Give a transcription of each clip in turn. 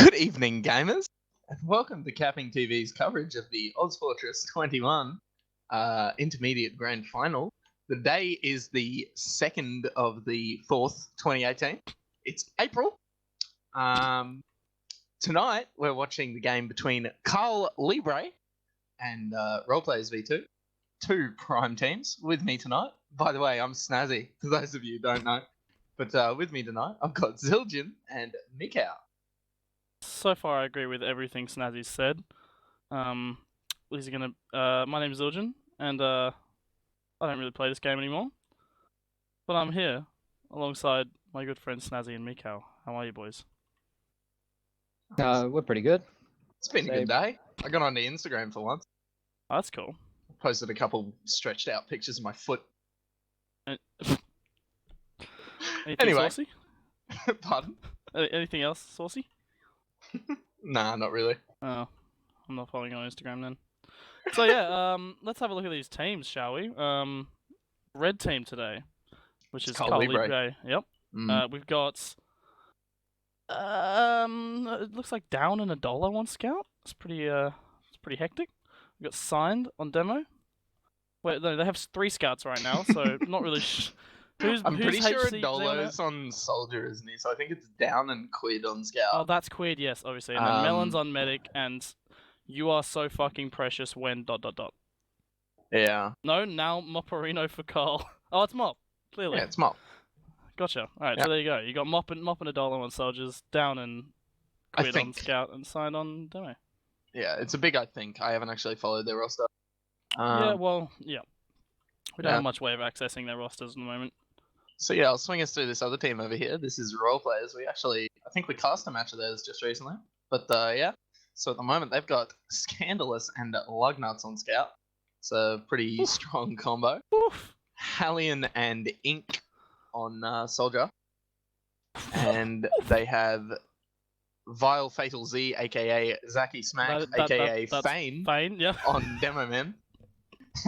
Good evening, gamers, and welcome to CappingTV's coverage of the ozfortress 21 Intermediate Grand Final. The day is the 2nd of the 4th, 2018. It's April. Tonight, we're watching the game between Carl Libre and Roleplayers V2, two prime teams with me tonight. By the way, I'm Snazzy, for those of you who don't know. But with me tonight, I've got Zildjian and Mikcow. So far, I agree with everything Snazzy said. My name's Zildjian, and I don't really play this game anymore. But I'm here, alongside my good friends Snazzy and Mikcow. How are you, boys? We're pretty good. It's been a good day. I got onto Instagram for once. Oh, that's cool. Posted a couple stretched out pictures of my foot. Anything Anyway. saucy? Pardon? Anything else saucy? Nah, not really. Oh, I'm not following you on Instagram then. So yeah, let's have a look at these teams, shall we? Red team today, which is Carl Libre. Yep. Mm. We've got it looks like down and $1 on Scout. It's pretty hectic. We got signed on demo. Wait, no, they have 3 scouts right now, so not really. I'm pretty sure HC $1 on Soldier, isn't he? So I think it's down and quid on Scout. Oh, that's quid, yes, obviously. And then Melon's on Medic, and you are so fucking precious when ... Yeah. No, now Mopperino for Carl. Oh, it's Mop, clearly. Yeah, it's Mop. Gotcha. Alright, Yep. so there you go. You got Mop and $1 on Soldiers, down and quid on Scout, and signed on demo. Yeah, it's a big I think. I haven't actually followed their roster. Yeah, well, yeah. We don't yeah. have much way of accessing their rosters at the moment. So yeah, I'll swing us through this other team over here. This is Roleplayers. I think we cast a match of theirs just recently. But yeah, so at the moment they've got Scandalous and Lugnuts on Scout. It's a pretty strong combo. Oof. Hallion and Ink on Soldier. And they have Vile Fatal Z, aka Zaki Smack, aka Fane, yeah. on Demo Man.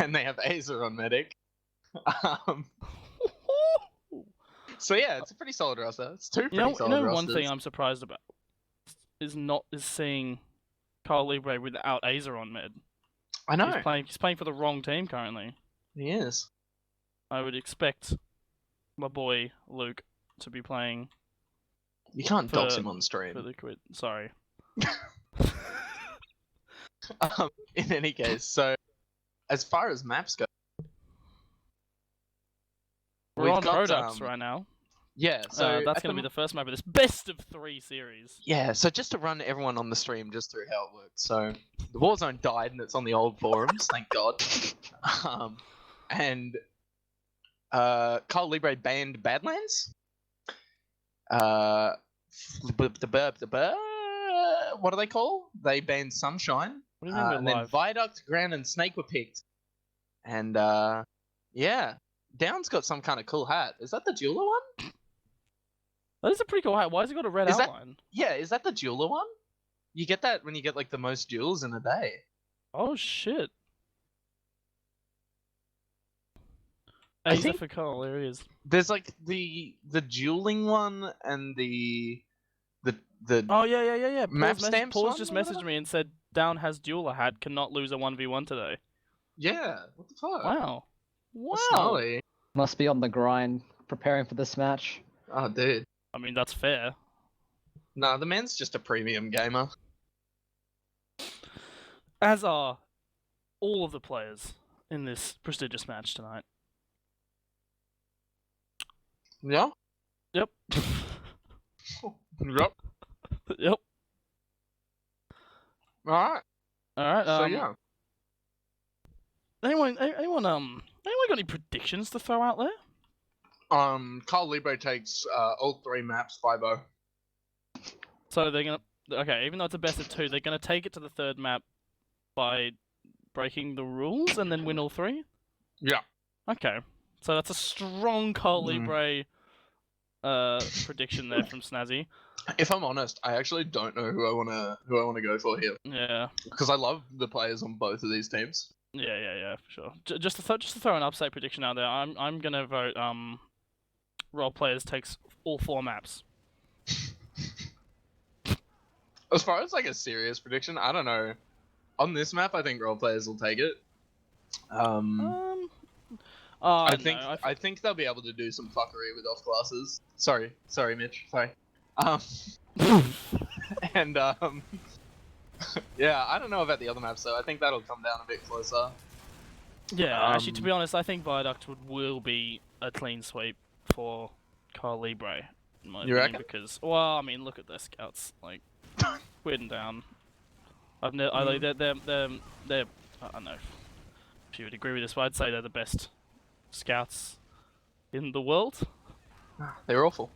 And they have Azer on Medic. So yeah, it's a pretty solid roster. It's two pretty solid rosters. One thing I'm surprised about is seeing Carl Libre without Azer on mid. I know. He's playing for the wrong team currently. He is. I would expect my boy Luke to be playing. You can't dox him on stream. For the quid. Sorry. In any case, so as far as maps go, we're on products right now. Yeah, so that's going to be the first map of this best of 3 series. Yeah, so just to run everyone on the stream just through how it works. So the Warzone died and it's on the old forums, thank God. And Carl Libre banned Badlands. What do they call? They banned Sunshine. What do you mean and then Viaduct, Ground, and Snake were picked. And yeah. Down's got some kind of cool hat. Is that the jeweler one? That is a pretty cool hat. Why has it got a red outline? Is that the jeweler one? You get that when you get like the most jewels in a day. Oh shit. I Azer think for Carl, there he is. There's like the dueling one and the Oh yeah. Map stamps Paul's one just or messaged whatever? me and said Down has jeweler hat, cannot lose a 1v1 today. Yeah, what the fuck? Wow. Snarly. Must be on the grind, preparing for this match. Oh, dude. I mean, that's fair. Nah, the man's just a premium gamer. As are all of the players in this prestigious match tonight. Yeah? Yep. Yep. Yep. Alright. Alright, So yeah. Anyone got any predictions to throw out there? Carl Libre takes all 3 maps 5-0. So they're gonna even though it's a best of 2, they're gonna take it to the 3rd map by breaking the rules and then win all 3? Yeah. Okay. So that's a strong Carl Libre prediction there from Snazzy. If I'm honest, I actually don't know who I wanna go for here. Yeah. Because I love the players on both of these teams. Yeah, for sure. Just to throw an upside prediction out there, I'm gonna vote Roleplayers takes all 4 maps. As far as like a serious prediction, I don't know. On this map, I think roleplayers will take it. I think no, I think they'll be able to do some fuckery with off classes. Sorry, Mitch. Sorry. Um, and yeah, I don't know about the other maps, so I think that'll come down a bit closer. Yeah, actually, to be honest, I think Viaduct will be a clean sweep for Kyle Libre. In my You opinion, reckon? because, well, I mean, look at their scouts. Like, weird and down. I like they're I don't know if you would agree with this, but I'd say they're the best scouts in the world. They're awful.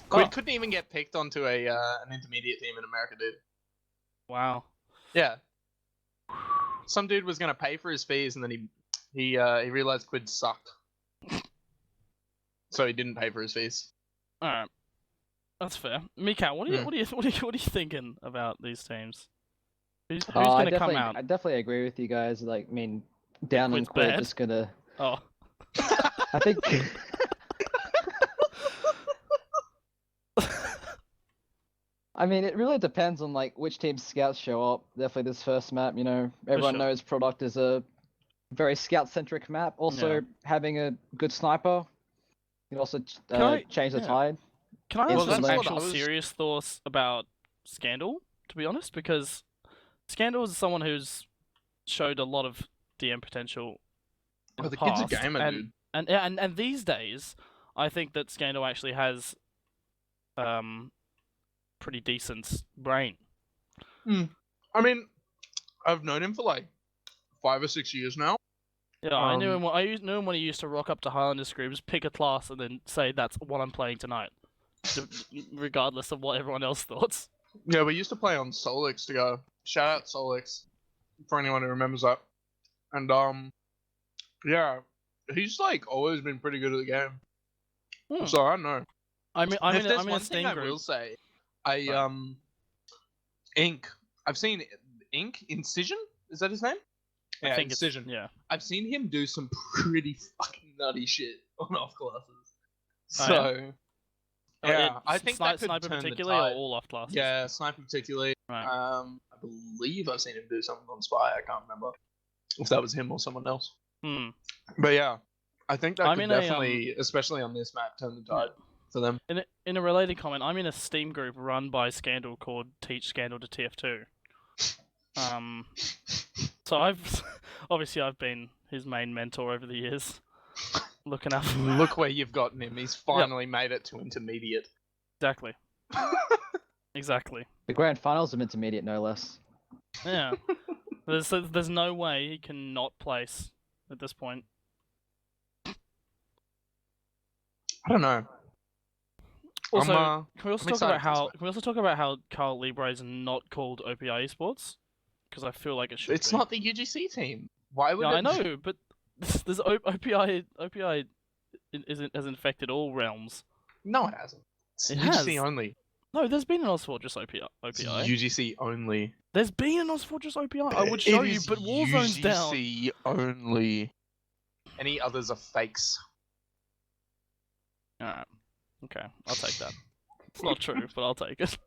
Quid Oh. couldn't even get picked onto an intermediate team in America, dude. Wow. Yeah. Some dude was gonna pay for his fees, and then he realized Quid sucked, so he didn't pay for his fees. All right, that's fair. Mikcow, what are you thinking about these teams? Who's gonna come out? I definitely agree with you guys. Like, I mean, Down and Quid's Quid bad? just gonna. Oh, I think. I mean, it really depends on like which team's scouts show up. Definitely this first map, you know, everyone sure. knows Product is a very scout-centric map. Also, Yeah. having a good sniper can also change the yeah. tide. Can I Well, ask some that's what actual I was- serious thoughts about Scandal? To be honest, because Scandal is someone who's showed a lot of DM potential in Oh, the the kid's a past, gamer, dude. and these days, I think that Scandal actually has pretty decent brain. I mean, I've known him for like 5 or 6 years now. Yeah, I knew him. Knew him when he used to rock up to Highlander scrims, pick a class, and then say that's what I'm playing tonight, regardless of what everyone else thought. Yeah, we used to play on Solix together. Shout out Solix for anyone who remembers that. And yeah, he's like always been pretty good at the game. So I don't know. I'm If in there's a one Steam thing I group. will say, Right. Ink. I've seen Ink Incision. Is that his name? I Yeah, think Incision. It's, yeah. I've seen him do some pretty fucking nutty shit on off classes. Oh, So yeah, Oh, I think that could sniper turn the particularly, or tide. all off classes. Yeah, sniper particularly. Right. I believe I've seen him do something on Spy. I can't remember if that was him or someone else. But yeah, I think that could definitely, especially on this map, turn the tide for them. In a related comment, I'm in a Steam group run by Scandal called Teach Scandal to TF2. So I've been his main mentor over the years, looking up. Look where you've gotten him. He's finally made it to intermediate. Exactly. Exactly. The grand finals of intermediate, no less. Yeah. There's no way he can not place at this point. I don't know. Also, I'm can we also talk about how Carl Libre is not called OPI Esports? Because I feel like it should. It's be. not the UGC team. Why would No, it? I know, but there's OPI has infected all realms. No, it hasn't. It's It UGC has. only. No, there's been an ozfortress OPI. It's UGC only. There's been an ozfortress OPI. I would show you, but Warzone's down. UGC only. Any others are fakes. Alright. Okay, I'll take that. It's not true, but I'll take it.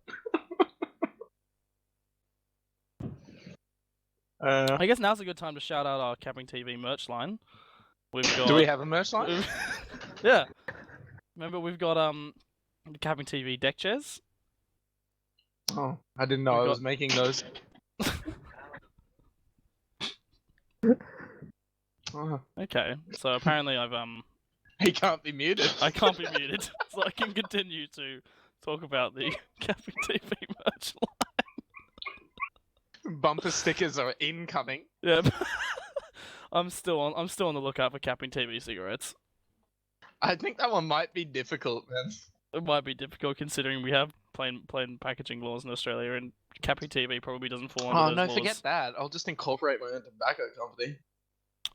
I guess now's a good time to shout out our CappingTV merch line. We've got. Do we have a merch line? Yeah. Remember, we've got the CappingTV deck chairs. Oh, I didn't know I was making those. Okay, so apparently I've He can't be muted. I can't be muted, so I can continue to talk about the CappingTV merch line. Bumper stickers are incoming. Yeah, I'm still on the lookout for CappingTV cigarettes. I think that one might be difficult, man. It might be difficult considering we have plain packaging laws in Australia, and CappingTV probably doesn't fall under Oh those no, laws. forget that. I'll just incorporate my own tobacco company.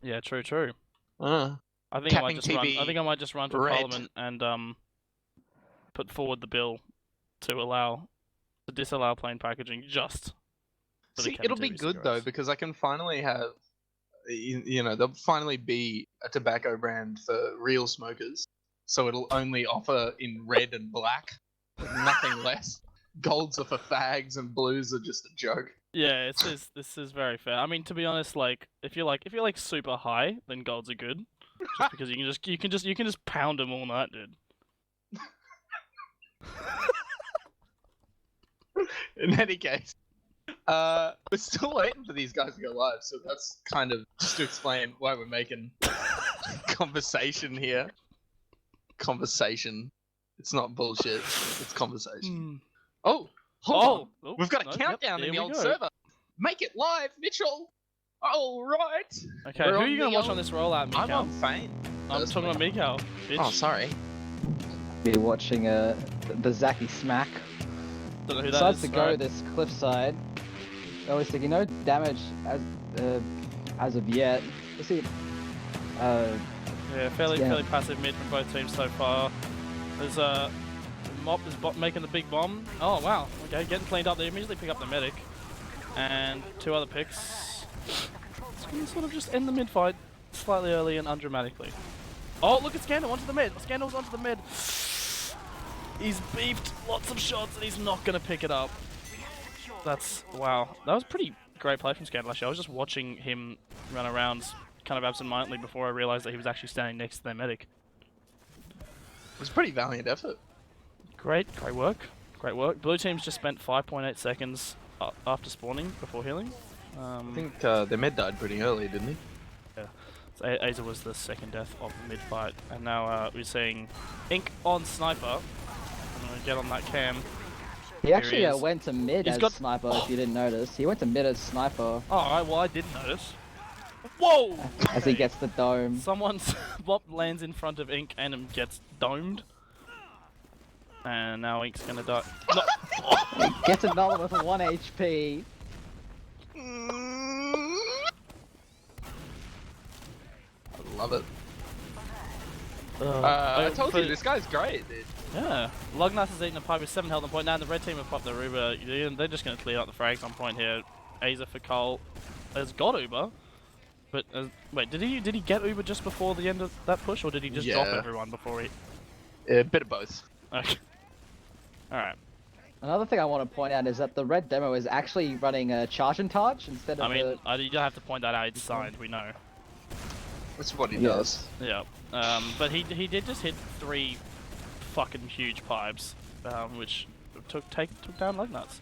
Yeah, true. Uh, I think I might CappingTV just run for Red. Parliament and put forward the bill to disallow plain packaging just for the See, it'll be CappingTV good though cigarettes. because I can finally have, there'll finally be a tobacco brand for real smokers. So it'll only offer in red and black, nothing less. golds are for fags and blues are just a joke. Yeah, this is very fair. I mean, to be honest, like if you're like super high, then golds are good, just because you can just pound them all night, dude. In any case, we're still waiting for these guys to go live, so that's kind of just to explain why we're making conversation here. Conversation. It's not bullshit. It's conversation. Oh, hold on. We've got a countdown in the old server. Make it live, Mitchell. All right. Okay, who are you gonna watch on this rollout, Mikcow? I'm on Fane. I'm talking about Mikcow. Bitch. Oh, sorry. Be watching the Zacky Smack. Don't know who that Decides is. to go this cliffside. Always thinking no damage as of yet. Let's see. Yeah, fairly passive mid from both teams so far. There's Mop is making the big bomb. Oh wow, okay, getting cleaned up. They immediately pick up the medic. And 2 other picks. It's gonna sort of just end the mid fight slightly early and undramatically. Oh, look at Scandal onto the mid. Scandal's onto the mid. He's beefed lots of shots and he's not gonna pick it up. That's wow. That was pretty great play from Scandal actually. I was just watching him run around kind of absent-mindedly before I realized that he was actually standing next to their medic. It was a pretty valiant effort. Great work. Great work. Blue team's just spent 5.8 seconds after spawning before healing. I think their mid died pretty early, didn't he? Yeah. So Aza was the second death of the mid fight, and now we're seeing Ink on Sniper. I'm gonna get on that cam. He actually went to mid as got... Sniper, if you didn't notice. He went to mid as Sniper. Oh, alright, well I didn't notice. Whoa! As he gets the dome. Someone's Bop lands in front of Ink and gets domed. And now Ink's gonna die. No. He gets another with 1 HP. I love it. I told you, this guy's great, dude. Yeah. Lugnas is eating a pipe with 7 health on point. Now the red team have popped their Uber. They're just gonna clear out the frags on point here. Aza for Cole has got Uber. But, wait, did he get Uber just before the end of that push, or did he just drop everyone before he... A bit of both. Okay. Alright. Another thing I want to point out is that the red demo is actually running a charge and touch instead of I mean, you don't have to point that out, it's signed, we know. That's what he does. Yeah. But he did just hit 3 fucking huge pipes, which took down Lugnuts.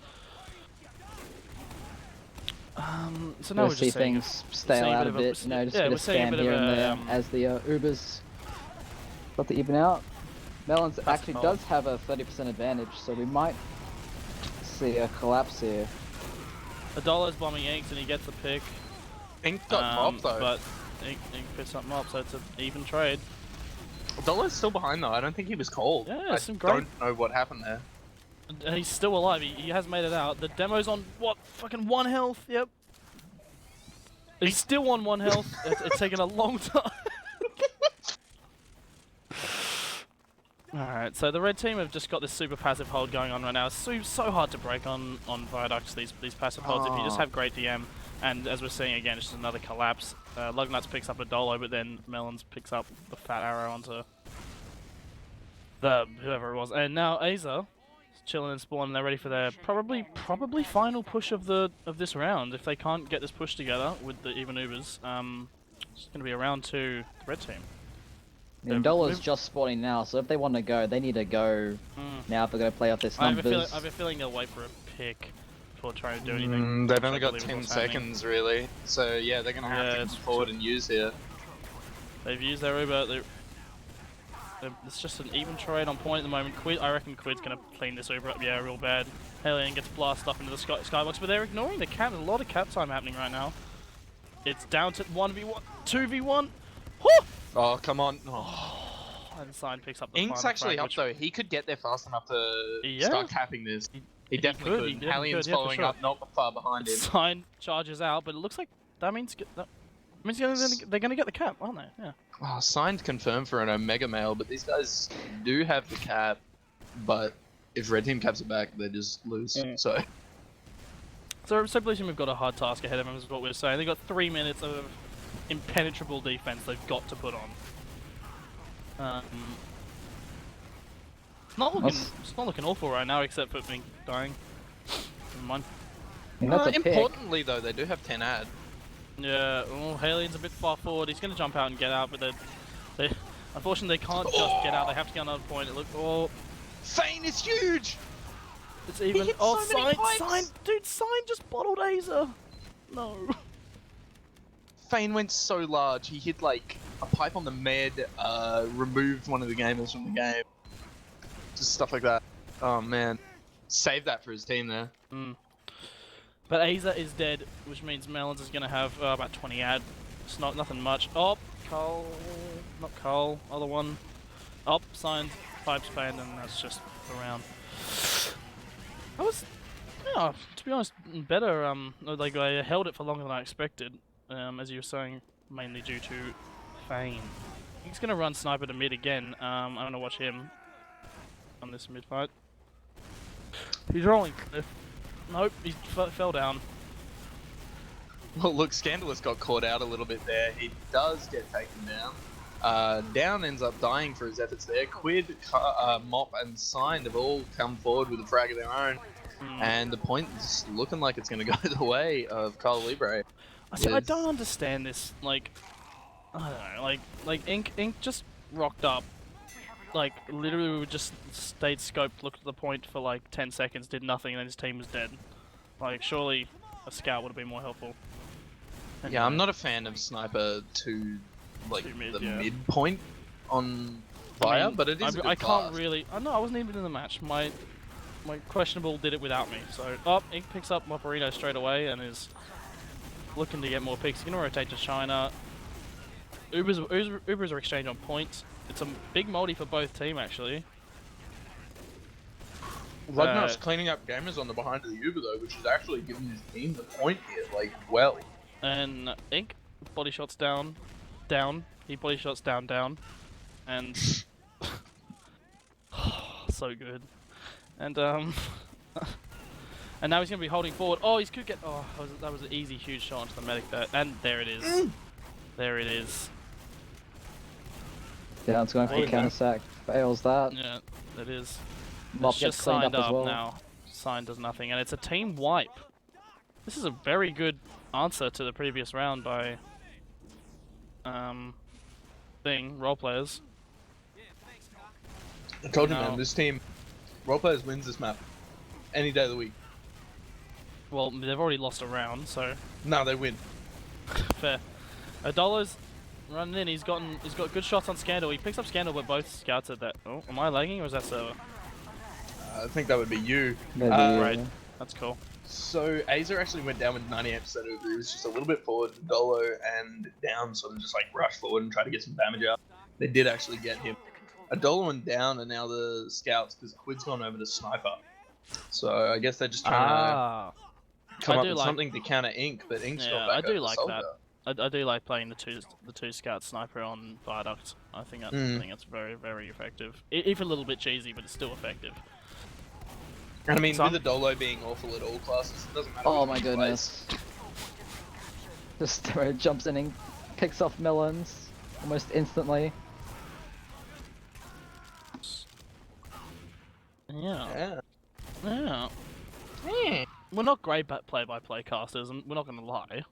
So now we're just seeing things stale out a bit, you know, just a bit of spam here and there as the Ubers got to even out. Melons actually does have a 30% advantage, so we might see a collapse here. Adolo's bombing Inks and he gets the pick. Ink got mobbed though. But Ink picks up mob, so it's an even trade. Adolo's still behind though, I don't think he was called. Yeah, I don't know what happened there. And he's still alive, he has made it out. The demo's on, what, fucking 1 health? Yep. He's still on 1 health. It's taken a long time. Alright, so the red team have just got this super passive hold going on right now. It's so hard to break on Viaducts, these passive holds, if you just have great DM. And as we're seeing again, it's just another collapse. Lugnuts picks up a Dolo, but then Melons picks up the fat arrow onto the whoever it was. And now Aza is chilling in spawn, and they're ready for their probably final push of this round. If they can't get this push together with the even Ubers, it's going to be a round 2 the red team. And Dolo's just spawning now, so if they want to go, they need to go now if they're going to play off this numbers. I have a feeling they'll wait for a pick before trying to do anything. They've only got 10 seconds really, so yeah, they're going to have to come forward and use here. They've used their Uber. It's just an even trade on point at the moment. I reckon Quid's going to clean this Uber up, yeah, real bad. Hellion gets blasted up into the skybox, but they're ignoring the cap. There's a lot of cap time happening right now. It's down to 1v1, 2v1. Woo! Oh, come on. Oh. And Sign picks up the Ink's actually up though. He could get there fast enough to start capping this. He definitely could. Hallion's following up, not far behind him. Sign charges out, but it looks like that means they're going to get the cap, aren't they? Yeah. Oh, Signed confirmed for an Omega Male, but these guys do have the cap, but if Red Team caps it back, they just lose. Yeah. So Blue Team have got a hard task ahead of them, is what we're saying. They've got 3 minutes of impenetrable defense they've got to put on. It's not looking awful right now, except for me dying. Never mind. I mean, that's a pick. Importantly, though, they do have 10 ad. Yeah, well, Halien's a bit far forward. He's going to jump out and get out, but they unfortunately they can't just get out. They have to get another point. It looks. Oh, Fane is huge. it's even. hit Oh, so many Sign, dude, Sign just bottled Azer. No. Fane went so large. He hit like a pipe on the med, removed one of the gamers from the game. Just stuff like that. Oh man, save that for his team there. But Azer is dead, which means Melons is going to have about 20 ad. It's nothing much. Oh, Cole, not Cole, other one. Oh, signed, pipes banned, and that's just around. I was, yeah, to be honest, better. Like I held it for longer than I expected. As you were saying, mainly due to Fane. He's going to run sniper to mid again. I'm going to watch him on this mid fight. He's rolling cliff. Nope, he fell down. Well, look, Scandalous got caught out a little bit there. He does get taken down. Down ends up dying for his efforts there. Quid, Mop, and Signed have all come forward with a frag of their own. And the point is looking like it's going to go the way of Kyle Libre. I don't understand this. Like, I don't know. Like Ink just rocked up. Like, literally we just stayed scoped, looked at the point for like 10 seconds, did nothing, and then his team was dead. Like, surely a scout would have been more helpful. Anyway. Yeah, I'm not a fan of Sniper to, like, the mid point on fire, but it is I can't really... I know, I wasn't even in the match. My questionable did it without me. So, Ink picks up Moparino straight away and is looking to get more picks. He's going to rotate to China. Ubers are exchanged on points. It's a big multi for both team, actually. Ragnar's cleaning up gamers on the behind of the Uber, though, which is actually giving his team the point here, like, well. And Ink, body shots down. He body shots down. And... so good. And, and now he's going to be holding forward. Oh, he could get... Oh, that was an easy, huge shot onto the medic there. And there it is. There it is. Yeah, it's going for the counter sack. Fails that. Yeah, it is. Mop It's gets just cleaned signed up as well. now. Sign does nothing, and it's a team wipe. This is a very good answer to the previous round by roleplayers. I told you, man, this team, roleplayers wins this map any day of the week. Well, they've already lost a round, so No, they win. fair. Adolo's running in. He's got good shots on Scandal. He picks up Scandal, but both scouts at that. Oh, am I lagging or is that server? I think that would be you. Right. That's cool. So Azer actually went down with 98% over. He was just a little bit forward. Dolo and Down sort of just like rushed forward and tried to get some damage out. They did actually get him. Adolo and Down are now the scouts because Quid's gone over to Sniper. So I guess they're just trying to come up with something to counter Ink, but Ink's got back over like Soldier. that. I do like playing the two scout sniper on Viaduct. I think that's very, very effective. If a little bit cheesy, but it's still effective. And I mean, with the Dolo being awful at all classes, it doesn't matter. Oh my goodness. Just jumps in and picks off Melons almost instantly. Yeah. We're not great play-by-play casters, and we're not going to lie.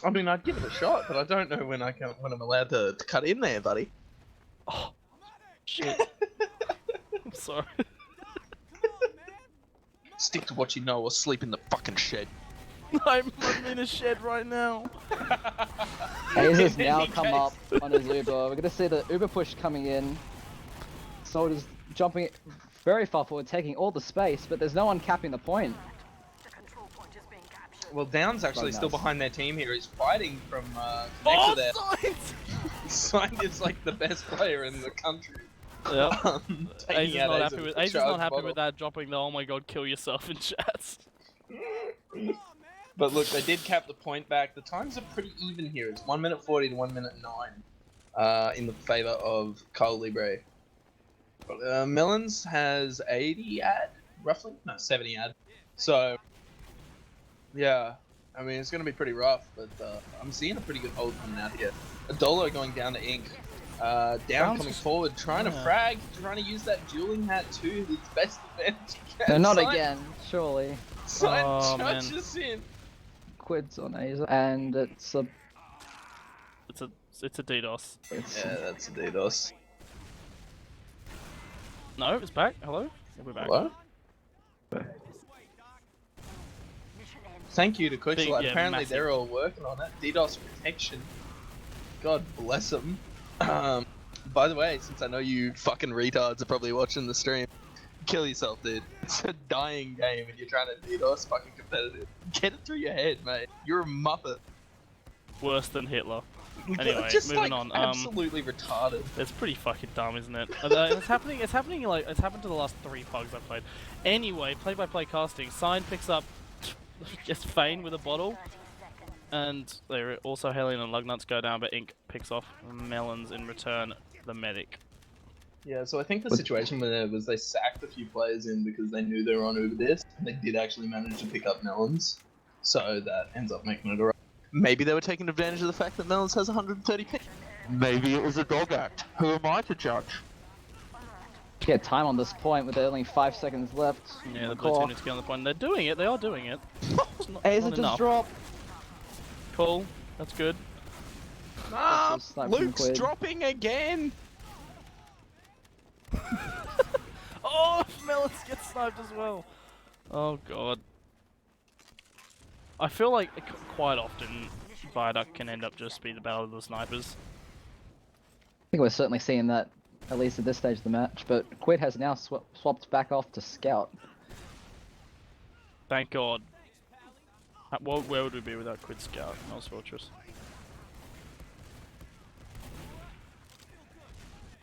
I mean, I'd give it a shot, but I don't know when I'm allowed to cut in there, buddy. Oh, shit. I'm sorry. Stick to what you know or sleep in the fucking shed. I'm in a shed right now. Azer's now come up on his Uber. We're going to see the Uber push coming in. Soldier's jumping very far forward, taking all the space, but there's no one capping the point. Well, Down's actually still behind their team here. He's fighting from next to their... Signed is like the best player in the country. Yeah. Aze's not happy with that, dropping the "oh my god, kill yourself" in chats. But look, they did cap the point back. The times are pretty even here. It's 1 minute 40 to 1 minute 9 in the favor of Kyle Libre. Melons has 80 ad, roughly? No, 70 ad. So, yeah, I mean, it's going to be pretty rough, but I'm seeing a pretty good hold coming out here. Adolo going down to Ink. Down coming forward, trying to frag, trying to use that dueling hat to its best advantage. No, not again, surely. Sign touches in. Quids on Aza, and it's a DDoS. Yeah, that's a DDoS. No, it's back. Hello? Yeah, we're back. Hello? Thank you to Quicksilver. Yeah, apparently massive. they're all working on it. DDoS protection. God bless them. By the way, since I know you fucking retards are probably watching the stream, kill yourself, dude. It's a dying game and you're trying to DDoS fucking competitive. Get it through your head, mate. You're a muppet. Worse than Hitler. Anyway, just moving like on. Absolutely retarded. It's pretty fucking dumb, isn't it? It's happening. It's happening to the last 3 pugs I've played. Anyway, play-by-play casting. Sign picks up just Fane with a bottle, and they're also Hellion and Lugnuts go down, but Ink picks off Melons in return. The medic. Yeah, so I think the situation with it was they sacked a few players in because they knew they were on Uber Disc, and they did actually manage to pick up Melons, so that ends up making it alright. Maybe they were taking advantage of the fact that Melons has 130 picks. Maybe it was a dog act. Who am I to judge? Get time on this point with only 5 seconds left. Yeah, the blue team needs to get on the point. They're doing it. They are doing it. Aza just dropped. Cool. That's good. Luke's dropping again! Oh, Melons gets sniped as well. Oh god. I feel like quite often Viaduct can end up just be the battle of the snipers. I think we're certainly seeing that, at least at this stage of the match, but Quid has now swapped back off to Scout. Thank god. Where would we be without Quid Scout and ozfortress?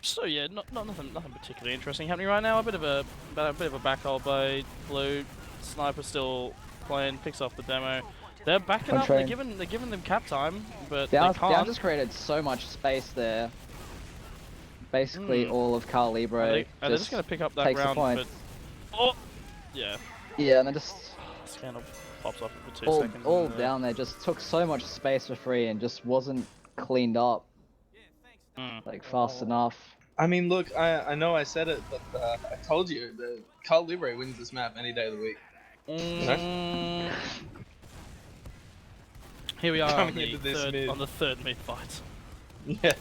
So yeah, nothing particularly interesting happening right now. A bit of a backhole by Blue. Sniper still playing, picks off the demo. They're backing up. They're giving them cap time, but they can't. Down just created so much space there. Basically, all of Carl Libre. They're just going to pick up that round. But, oh, yeah. Yeah, and then just Scandal pops off for 2 seconds. All down there just took so much space for free and just wasn't cleaned up like fast enough. I mean, look, I know I said it, but I told you that Carl Libre wins this map any day of the week. Here we are on the third mid fight. Yeah.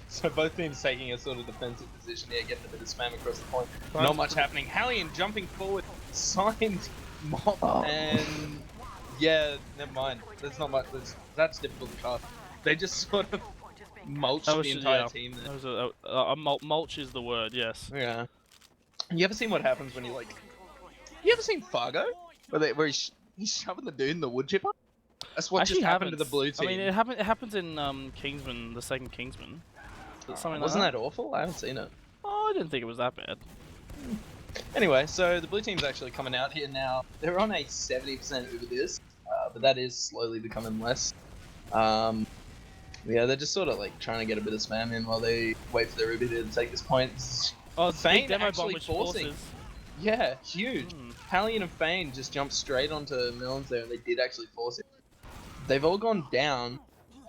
So both teams taking a sort of defensive position here, getting a bit of spam across the point. Not much happening. Hellion jumping forward, signed mob, and yeah, never mind. There's not much. That's difficult to cast. They just sort of mulched the entire team there. Mulch is the word, yes. Yeah. You ever seen what happens when you like? You ever seen Fargo? Where he's shoving the dude in the wood chipper? That's what just happened to the blue team. I mean, it happens in Kingsman, the second Kingsman. Wasn't that awful? I haven't seen it. Oh, I didn't think it was that bad. Anyway, so the blue team's actually coming out here now. They're on a 70% Uber Disc, but that is slowly becoming less. Yeah, they're just sort of like trying to get a bit of spam in while they wait for their Uber to take this point. Oh, Fane demo actually bomb forcing. Yeah, huge. Hellion and Fane just jumped straight onto Melons there, and they did actually force it. They've all gone down.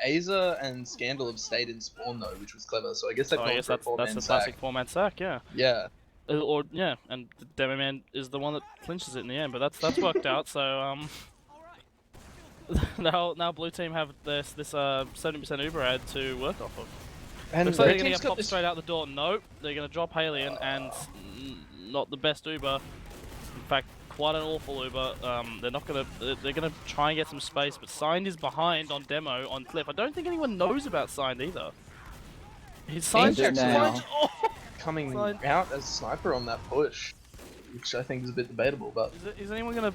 Aza and Scandal have stayed in spawn though, which was clever. So I guess they've gone for a 4-man that's a classic 4-man sack, yeah. Yeah. And the Demo Man is the one that clinches it in the end, but that's worked out. So now blue team have this 70% Uber ad to work off of. And looks like they're gonna get popped straight out the door. Nope, they're gonna drop Alien and not the best Uber. In fact, quite an awful Uber. They're gonna try and get some space, but Signed is behind on demo on Cliff. I don't think anyone knows about Signed either. His Signed actually coming out as sniper on that push, which I think is a bit debatable. But is anyone gonna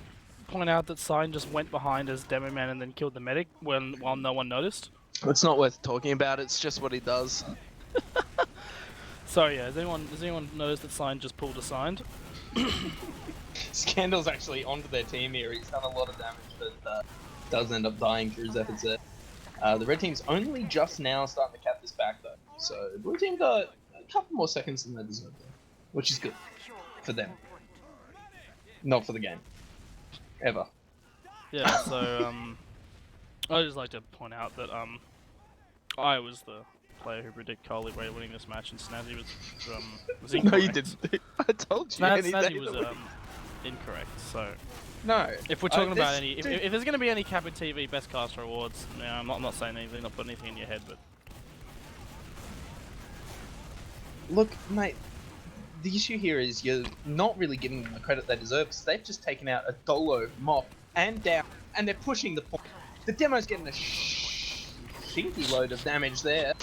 point out that Signed just went behind as demo man and then killed the medic while no one noticed? It's not worth talking about. It's just what he does. So yeah, has anyone noticed that Signed just pulled a Signed? Scandal's actually onto their team here. He's done a lot of damage, but does end up dying through his efforts there. The red team's only just now starting to cap this back though, so the blue team got a couple more seconds than they deserve there, which is good for them, not for the game, ever. Yeah. So I just like to point out that I was the player who predicted Cole Libre winning this match, and Snazzy was incorrect. No, you didn't. I told you. Snazzy was incorrect. So no. If we're talking about any, if there's going to be any CappingTV best caster awards, you know, I'm not saying anything, not putting anything in your head, but look, mate. The issue here is you're not really giving them the credit they deserve, because they've just taken out a Dolo, Mop, and down, and they're pushing the point. The demo's getting a shinky load of damage there.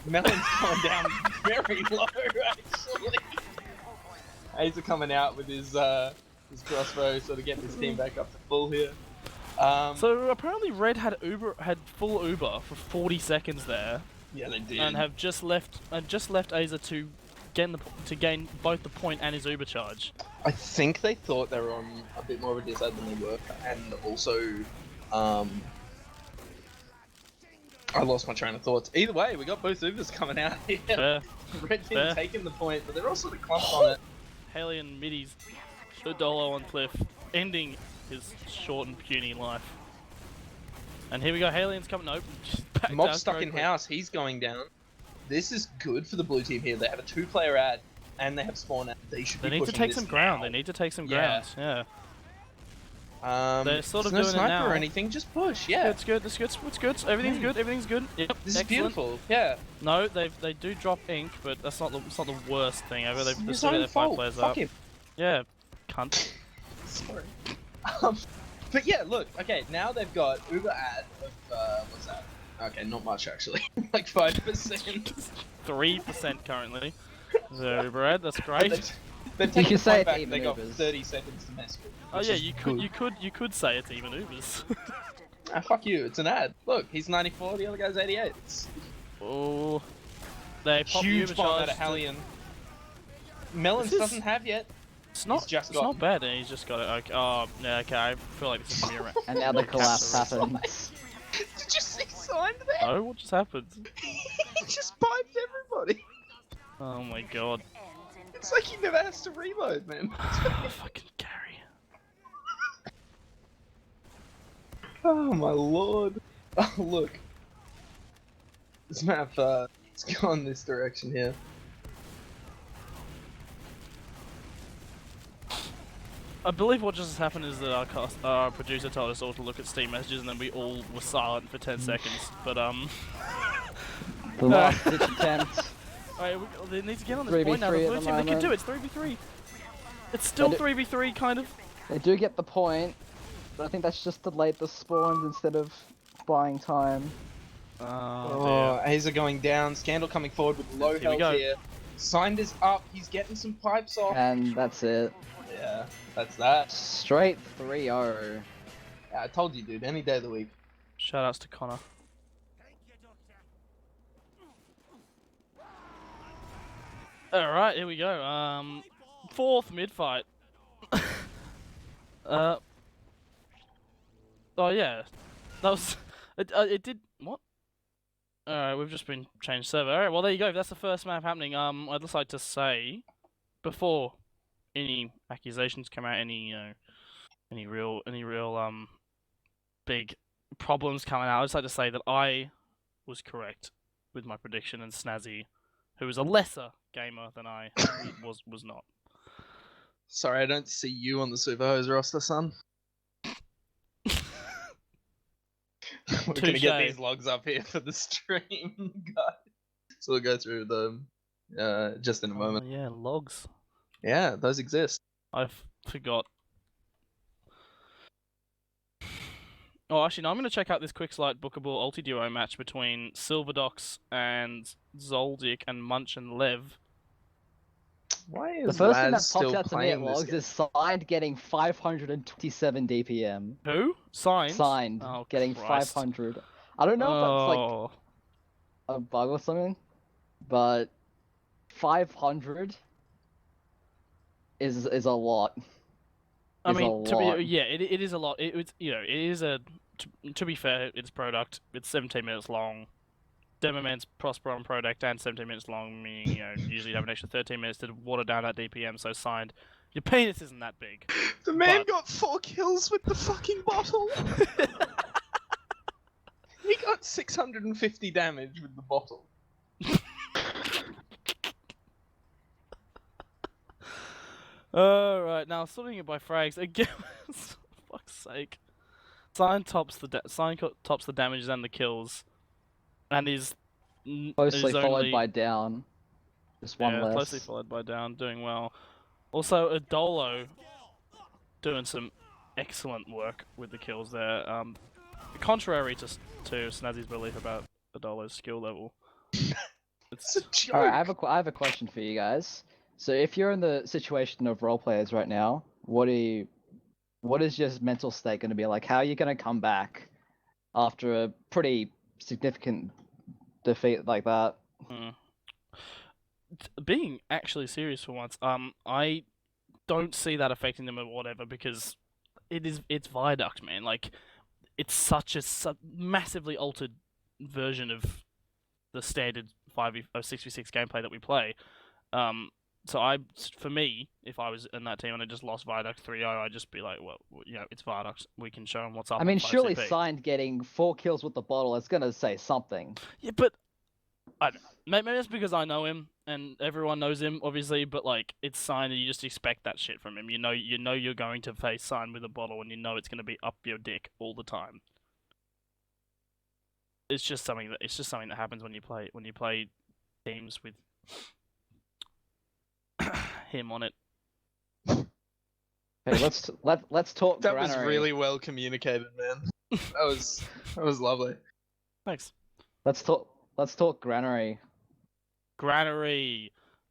Melon's going down very low, actually. Aza coming out with his crossbow, sort of getting his team back up to full here. So apparently Red had full Uber for 40 seconds there. Yeah, they did. And have just left Aza to gain both the point and his Uber charge. I think they thought they were on a bit more of a disadvantage than they were, and also, I lost my train of thoughts. Either way, we got both Ubers coming out here. Fair. Red team taking the point, but they're all sort of clumped on it. Halion middies Dolo on Cliff, ending his short and puny life. And here we go, Halion's coming open. Mob's stuck in house, he's going down. This is good for the blue team here. They have a 2-player ad, and they have spawn ad. They should be need to take some ground. They need to take some ground. Yeah. They're sort of doing it now. Or anything, just push. Yeah. It's good. It's good. It's good. Everything's good. Everything's good. Yep. This is beautiful. Yeah. No, they do drop ink, but that's not the worst thing ever. They've still got their 5 players Fuck up. him. Yeah. Cunt. Sorry. But yeah, look. Okay, now they've got Uber ad of what's that? Okay, not much actually. Like 5%. 3% currently. The Uber ad. That's great. They've taken the point back. They got 30 seconds to mess with. Oh yeah, you could say it's even Ubers. Ah, fuck you. It's an ad. Look, he's 94. The other guy's 88. Oh, they pop huge Uber bomb out charge of Halion. Melons doesn't have yet. It's not bad. And he's just got it. Okay. Oh, yeah. Okay. I feel like this is gonna be around. And now the collapse happens. Did you see signed there? Oh, what just happened? He just piped everybody. Oh my god. It's like he never has to reload, man. Fucking carry. Oh my lord. Oh look. This map, it's gone this direction here. I believe what just happened is that our producer told us all to look at Steam messages, and then we all were silent for 10 seconds. But the last ditch attempt. Alright, they need to get on this point now. The blue team, they can do it. It's 3v3. It's still 3v3, kind of. They do get the point, but I think that's just delayed the spawns instead of buying time. Oh, Aza going down. Scandal coming forward with low health here. Signed is up. He's getting some pipes off. And that's it. Yeah, that's that. Straight 3-0. Yeah, I told you, dude. Any day of the week. Shoutouts to Connor. Alright, here we go. 4th mid-fight. Oh yeah. That was... It did... What? Alright, we've just been changed server. Alright, well there you go. That's the first map happening. I'd just like to say, before any accusations come out, any real big problems coming out, I'd just like to say that I was correct with my prediction, and Snazzy, who is a lesser gamer than I, was not. Sorry, I don't see you on the Super Hose roster, son. We're gonna get these logs up here for the stream, guys. So we'll go through them just in a moment. Yeah, logs. Yeah, those exist. I forgot. Oh, actually, no, I'm going to check out this quick slide bookable ulti-duo match between Silverdox and Zoldyck and Munch and Lev. Why is the first thing that still pops out to me at logs is Signed getting 527 DPM. Who? Signed? Signed. Oh, getting Christ. 500. I don't know if that's like a bug or something, but 500 is a lot. I mean, it is a lot. It is a. To be fair, it's product. It's 17 minutes long. Demoman's Prosper on product and 17 minutes long, meaning usually you have an extra 13 minutes to water down that DPM. So Signed, your penis isn't that big. The man got 4 kills with the fucking bottle. He got 650 damage with the bottle. Alright, now sorting it by frags again. For fuck's sake. Sign tops the damages and the kills, and is Closely followed only... by down. Just one less. Closely followed by down, doing well. Also, Adolo doing some excellent work with the kills there. Contrary to Snazzy's belief about Adolo's skill level. It's a joke. Alright, I have a question for you guys. So if you're in the situation of role players right now, what is your mental state going to be like? How are you going to come back after a pretty significant defeat like that? Being actually serious for once, I don't see that affecting them or whatever, because it's Viaduct, man. Like, it's such a massively altered version of the standard 6v6 gameplay that we play. So for me, if I was in that team and I just lost Viaduct 3-0, I'd just be like, well, you know, it's Viaduct. We can show them what's up. I mean, surely CP. Signed getting 4 kills with the bottle is going to say something. Yeah, but I don't know. Maybe it's because I know him and everyone knows him, obviously. But like, it's Signed, and you just expect that shit from him. You know you're going to face Signed with a bottle, and you know it's going to be up your dick all the time. It's just something that happens when you play teams with him on it. Hey, let's talk. That Granary. was really well communicated, man. That was lovely. Thanks. Let's talk Granary. Granary.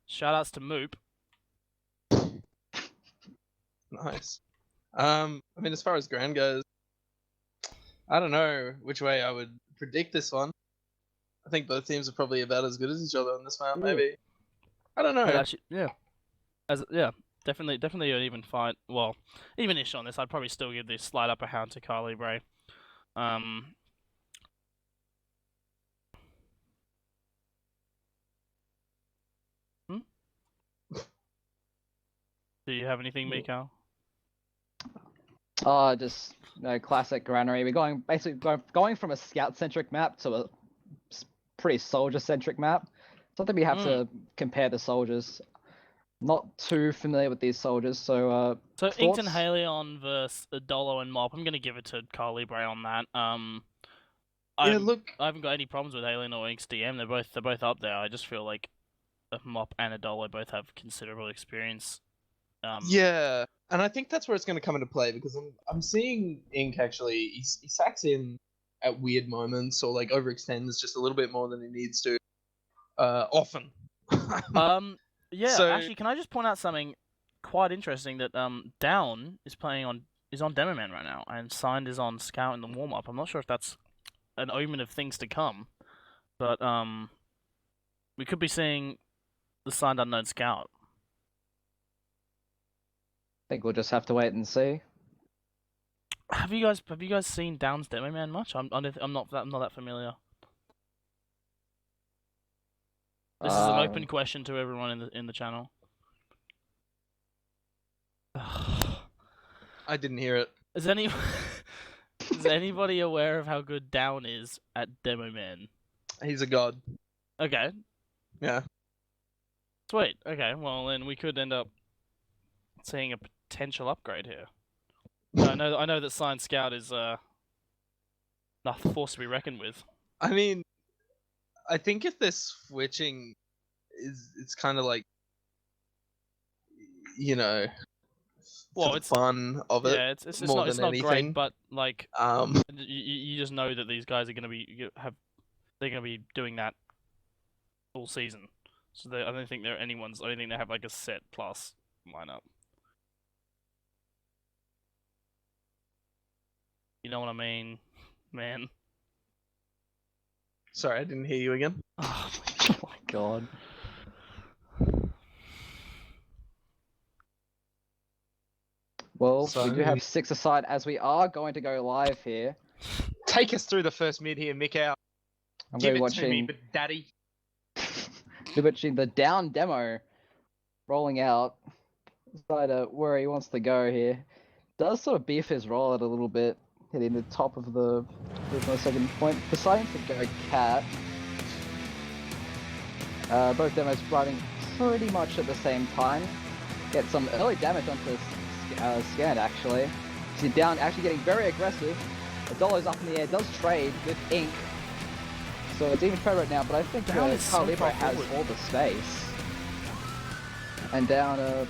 Shoutouts to Moop. Nice. I mean, as far as Gran goes, I don't know which way I would predict this one. I think both teams are probably about as good as each other on this map, maybe. I don't know. Actually, definitely an even fight. Well, even-ish on this. I'd probably still give this slight upper hand to Carl Libre. Do you have anything, Mikcow? Just classic Granary. We're going from a scout-centric map to a pretty soldier-centric map. So I think we have to compare the soldiers. Not too familiar with these soldiers, so thoughts? Inkton Halion versus Adolo and Mop. I'm gonna give it to Carl Libre on that. I haven't got any problems with Halion or Ink's DM. They're both up there. I just feel like Mop and Adolo both have considerable experience. Yeah, and I think that's where it's going to come into play, because I'm seeing Ink actually he sacks in at weird moments, or like overextends just a little bit more than he needs to often. Yeah, so, actually, can I just point out something quite interesting, that Down is on Demo Man right now, and Signed is on Scout in the warm up. I'm not sure if that's an omen of things to come, but we could be seeing the Signed Unknown Scout. I think we'll just have to wait and see. Have you guys seen Down's Demo Man much? I'm not that familiar. This is an open question to everyone in the channel. I didn't hear it. Is anybody aware of how good Down is at Demo Man? He's a god. Okay. Yeah. Sweet. Okay. Well, then we could end up seeing a potential upgrade here. I know that Signed Scout is a force to be reckoned with. I mean, I think if they're switching, it's kind of like, you know, it's fun of it. Yeah, it's more not than anything. Great, but like, you just know that these guys are gonna be doing that all season. So I don't think I don't think they have like a set plus lineup. You know what I mean, man? Sorry, I didn't hear you again. Oh my god. Well, we do have 6 aside, as we are going to go live here. Take us through the first mid here, Mikcow. Give it to me, but daddy. We're watching the Down demo rolling out. Decide where he wants to go here. Does sort of beef his roll out a little bit, hitting the top of the second point. Deciding to go Cat. Both demos running pretty much at the same time. get some early damage onto Scan actually. See down actually getting very aggressive. The dollar's up in the air, does trade with Ink. So it's even trade right now, but I think Carl Libre has all the space. And down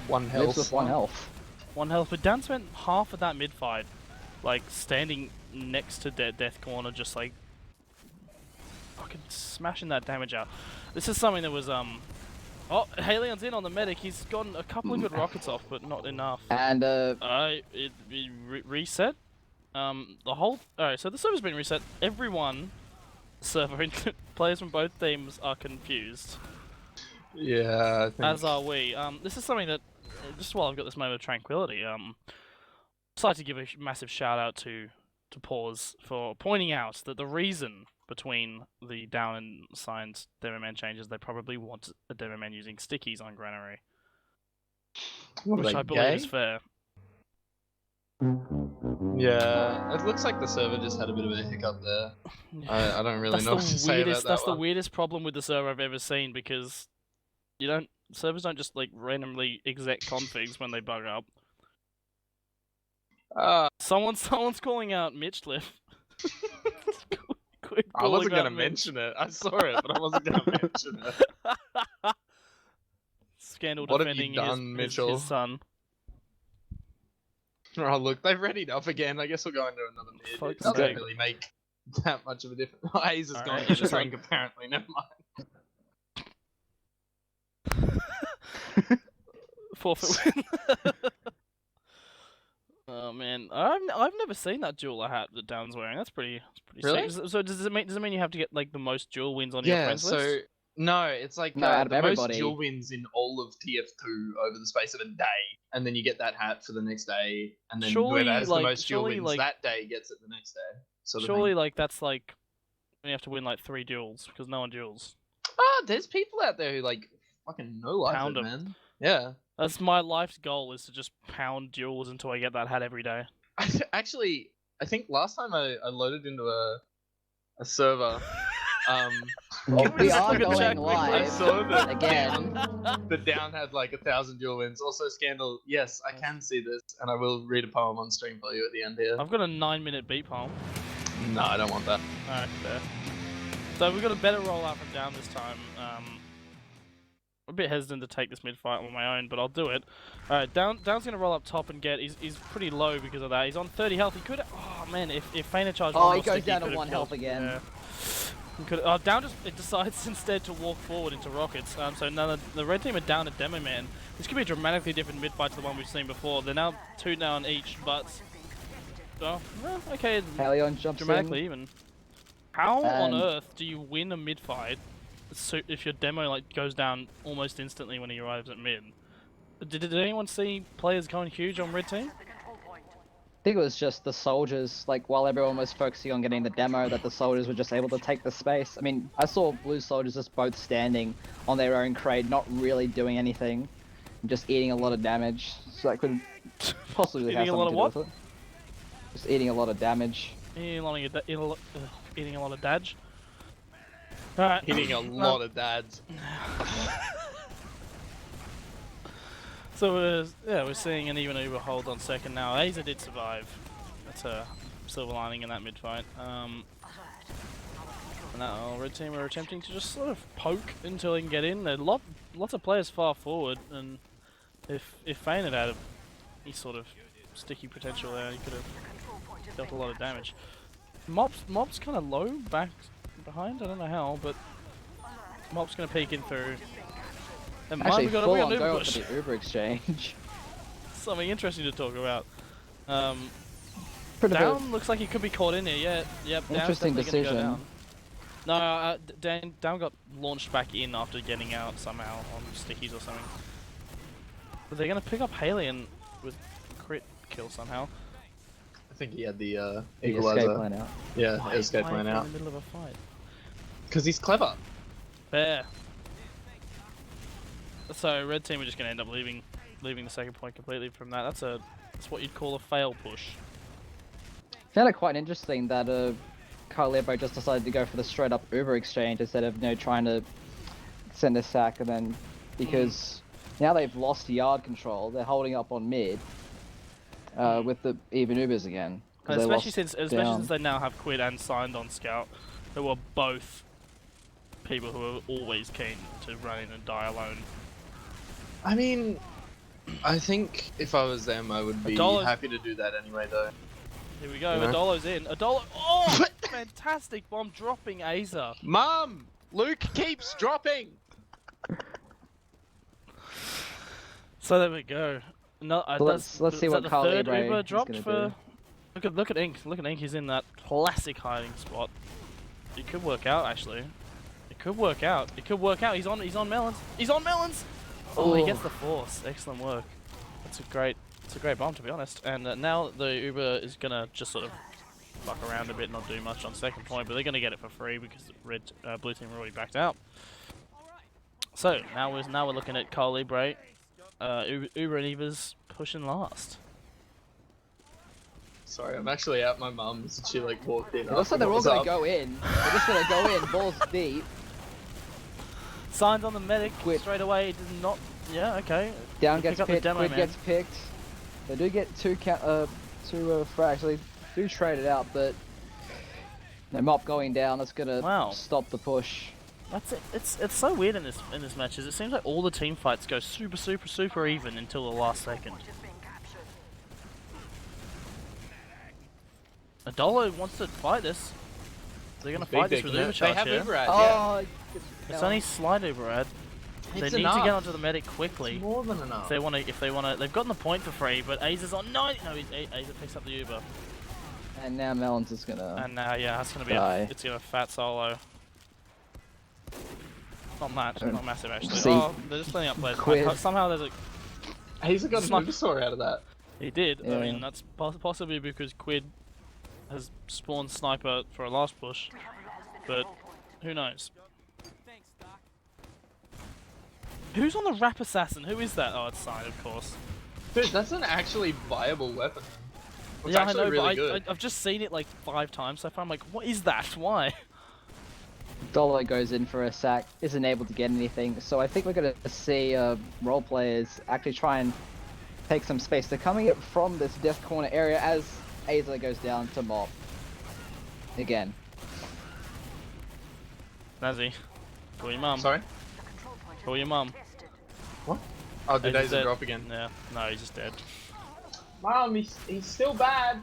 one health. lives with 1 health. 1 health, but Down spent half of that mid fight, like standing next to Death Corner, just like fucking smashing that damage out. This is something that was oh, Halion's in on the medic. He's gotten a couple of good rockets off, but not enough. And it reset. The whole alright. So the server's been reset. Everyone, server players from both teams are confused. Yeah, I think... As are we. This is something that just while I've got this moment of tranquility, I'd like to give a massive shout out to Pause for pointing out that the reason between the down and signed Demoman changes, they probably want a Demoman using stickies on Granary. Which I believe is fair. Yeah, it looks like the server just had a bit of a hiccup there. I don't really know what to say about that. That's the weirdest problem with the server I've ever seen, because servers don't just like randomly exec configs when they bug up. Someone's calling out Mitchliff. I wasn't gonna mention it. I saw it, but I wasn't gonna mention it. Scandal what defending have you done, Mitchell? His son. Oh look, they've readied up again. I guess we'll go into another mid. It doesn't really make that much of a difference. Oh, Hayes has gone to the drink apparently. Never mind. Forfeit win. Oh man, I've never seen that jeweler hat that Down's wearing. That's pretty really sick. So does it mean you have to get like the most jewel wins on your friends list? No, it's like out of the everybody. most jewel wins in all of TF2 over the space of a day, and then you get that hat for the next day, and then whoever has the most jewel wins that day gets it the next day. Surely, like that's like you have to win like 3 duels because no one duels. There's people out there who like fucking no life it, man. Yeah. That's my life's goal, is to just pound duels until I get that hat every day. Actually, I think last time I loaded into a server, we are going live I saw that again. The Down had like 1,000 duel wins. Also, Scandal. Yes, I can see this, and I will read a poem on stream for you at the end here. I've got a 9-minute beat poem. No, I don't want that. Alright, fair. So we've got a better rollout from Down this time. I'm a bit hesitant to take this mid fight on my own, but I'll do it. Alright, Down's gonna roll up top and get. He's pretty low because of that. He's on 30 health. He could. Oh man, if Feiner charged. Oh, he goes down to 1 health again. Yeah. Down just decides instead to walk forward into rockets. So now the red team are down a demo man. This could be a dramatically different mid fight to the one we've seen before. They're now 2 down each, but well, okay. Halion jumps dramatically even. How on earth do you win a mid fight if your demo like goes down almost instantly when he arrives at mid? Did anyone see players going huge on red team? I think it was just the soldiers, like while everyone was focusing on getting the demo, that the soldiers were just able to take the space. I mean, I saw blue soldiers just both standing on their own crate, not really doing anything, just eating a lot of damage. So that could possibly have something to do with it. Just eating a lot of damage. Eating a lot of dodge. Alright. Eating a lot of dads. So we're seeing an even Uber hold on second now. Aza did survive. That's a silver lining in that mid fight. And now red team are attempting to just sort of poke until they can get in. There are lots of players far forward, and if Fane had had any sort of sticky potential there, he could have dealt a lot of damage. Mob's kind of low back behind. I don't know how, but Mob's gonna peek in through. And actually, got full on go for the Uber exchange. Something interesting to talk about. Down looks like he could be caught in here. Yep. Interesting decision. Go down. No, Down got launched back in after getting out somehow on stickies or something. But they're gonna pick up Halion with crit kill somehow. I think he had the equalizer. Escape plan out. Yeah, escape plan out. In the middle of a fight. Because he's clever. Fair. So red team are just gonna end up leaving the second point completely from that. That's what you'd call a fail push. I found it quite interesting that Carl Libre just decided to go for the straight up Uber exchange instead of trying to send a sack, and then because Now they've lost yard control. They're holding up on mid with the even Ubers again. Especially since they now have Quid and Signed on Scout, who are both people who are always keen to run in and die alone. I mean, I think if I was them, I would be happy to do that anyway, though. Here we go, Adolo's in. Adolo, oh, fantastic bomb dropping Aza. Mum, Luke keeps dropping. So there we go. No, let's see what Carl Libre Uber dropped for. Do. Look at Ink. Look at Ink. He's in that classic hiding spot. It could work out actually. It could work out. It could work out. He's on melons. He's on melons. Oh, he gets the force. Excellent work. It's a great bomb to be honest. And now the Uber is gonna just sort of fuck around a bit, not do much on second point, but they're gonna get it for free because blue team already backed out. So now we're looking at Carl Libre. Uber and Eva's pushing last. Sorry, I'm actually at my mum's. She like walked in. It looks like they're all gonna go in. They're just gonna go in, balls deep. Signs on the medic straight away. It did not. Yeah, okay. Down gets picked. Quid gets picked. They do get two frags. They do trade it out, but no mop going down. That's gonna stop the push. That's it. It's so weird in this match. It seems like all the team fights go super even until the last second. Adolo wants to fight this. They're gonna fight this with Uber charge here. They have Uber ad, yeah. It's only slight Uber ad. They need to get onto the medic quickly. It's more than enough. If they wanna, they've gotten the point for free, but Aza's on. No, Aza picks up the Uber. And now Melons is gonna. And now, yeah, that's gonna be it's gonna fat solo. Not massive actually. Oh, they're just playing up players. Somehow there's a. He's got a Uber story out of that. He did. Yeah. I mean, that's possibly because Quid has spawned sniper for a last push, but who knows? Who's on the rap assassin? Who is that? Oh, it's Sign, of course. Dude, that's an actually viable weapon. It's yeah, actually I know, really but good. I've just seen it like 5 times so far. I'm like, what is that? Why? Dolo goes in for a sack, isn't able to get anything. So I think we're gonna see role players actually try and take some space. They're coming up from this death corner area as Aza goes down to mop. Again. Snazzy, call your mum. Sorry? Call your mum. What? Oh, did Aza drop again? Yeah, no, he's just dead. Mom, he's still bad.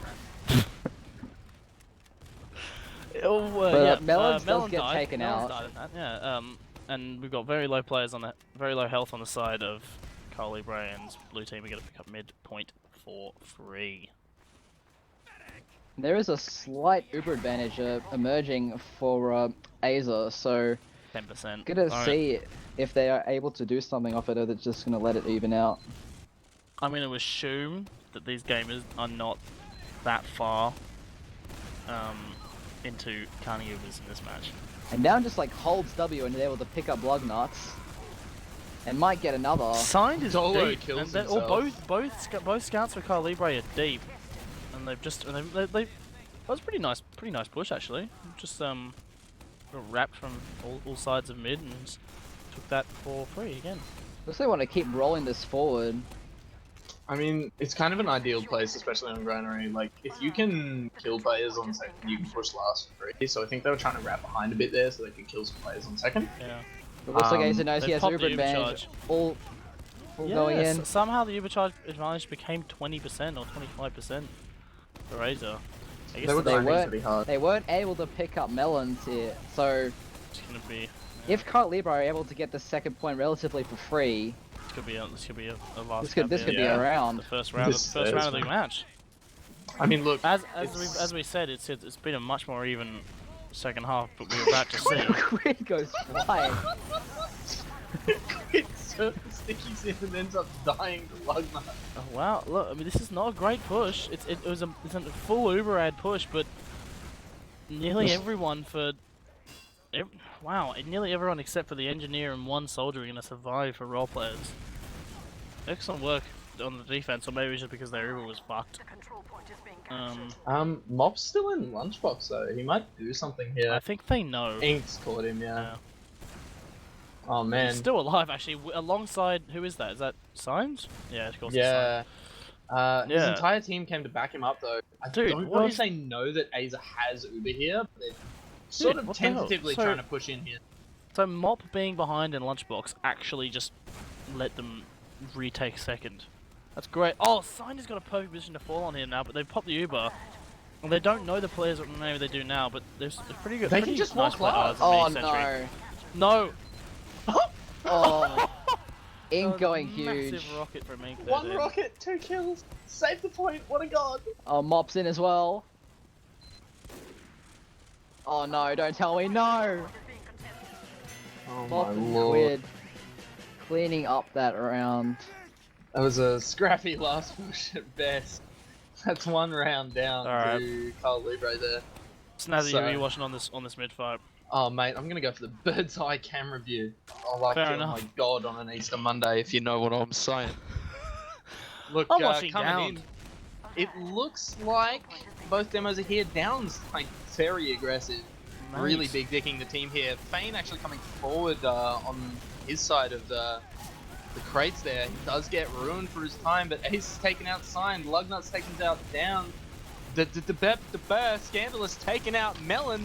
Melons does get taken out. Yeah, and we've got very low players on very low health on the side of Carl Libre, and blue team are going to pick up mid point for free. There is a slight Uber advantage emerging for Aza, so 10%. Gonna see if they are able to do something off it, or they're just gonna let it even out. I'm gonna assume that these gamers are not that far into Carney Ubers in this match. And now just like holds W and is able to pick up lug nuts, and might get another. Signed is Dolo deep, kills and both scouts for Carl Libre are deep, and they've just that was a pretty nice push actually. Just wrapped from all sides of mid and took that for free again. Looks like they want to keep rolling this forward. I mean, it's kind of an ideal place, especially on Granary. Like, if you can kill players on second, you can push last for free. So I think they were trying to wrap behind a bit there so they could kill some players on second. Yeah. It looks like Aza knows he has Uber advantage. All going in. Somehow the Uber charge advantage became 20% or 25% for Aza. I guess they weren't able to pick up melons here, so it's gonna be. If Carl Libre are able to get the second point relatively for free, this could be a last. This could be a round. The first round of the match. I mean, look. As we said, it's been a much more even second half, but we were about to see. Quid goes flying. Quid stickies in and ends up dying to lug nut. Oh, wow! Look, I mean, this is not a great push. It's a full Uber ad push, but nearly everyone nearly everyone except for the engineer and one soldier are going to survive for role players. Excellent work on the defense, or maybe just because their Uber was fucked. Mop's still in lunchbox though. He might do something here. I think they know. Ink's caught him, yeah. Oh man. He's still alive actually, alongside, who is that? Is that Signs? Yeah, of course. Yeah. His Yeah. entire team came to back him up though. I Dude, don't know if they know that Aza has Uber here, but they're sort of tentatively trying to push in here. So Mop being behind in Lunchbox actually just let them retake second. That's great. Oh, Sign has got a perfect position to fall on here now, but they've popped the Uber. And they don't know the players, maybe they do now, but there's pretty good. They pretty can just nice walk play. Oh no. No! Oh. That was a Ingoing huge. Massive rocket from Mikcow. One rocket, 2 kills. Save the point. What a god. Oh, Mop's in as well. Oh no, don't tell me, no! Oh Mop my and lord. Quid cleaning up that round. That was a scrappy last push at best. That's 1 round down to Carl Libre there. Snazzy, who are you watching on this mid fight? Oh mate, I'm gonna go for the bird's eye camera view. I like Fair it, enough. oh my god, on an Easter Monday, if you know what I'm saying. Look, I'm watching coming Down. in, it looks like both demos are here. Down's like very aggressive, Nice. really big dicking the team here. Fane actually coming forward on his side of the crates there. He does get ruined for his time, but Ace is taken out Signed. Lugnut's taken out Down. The Scandalous taken out Melon.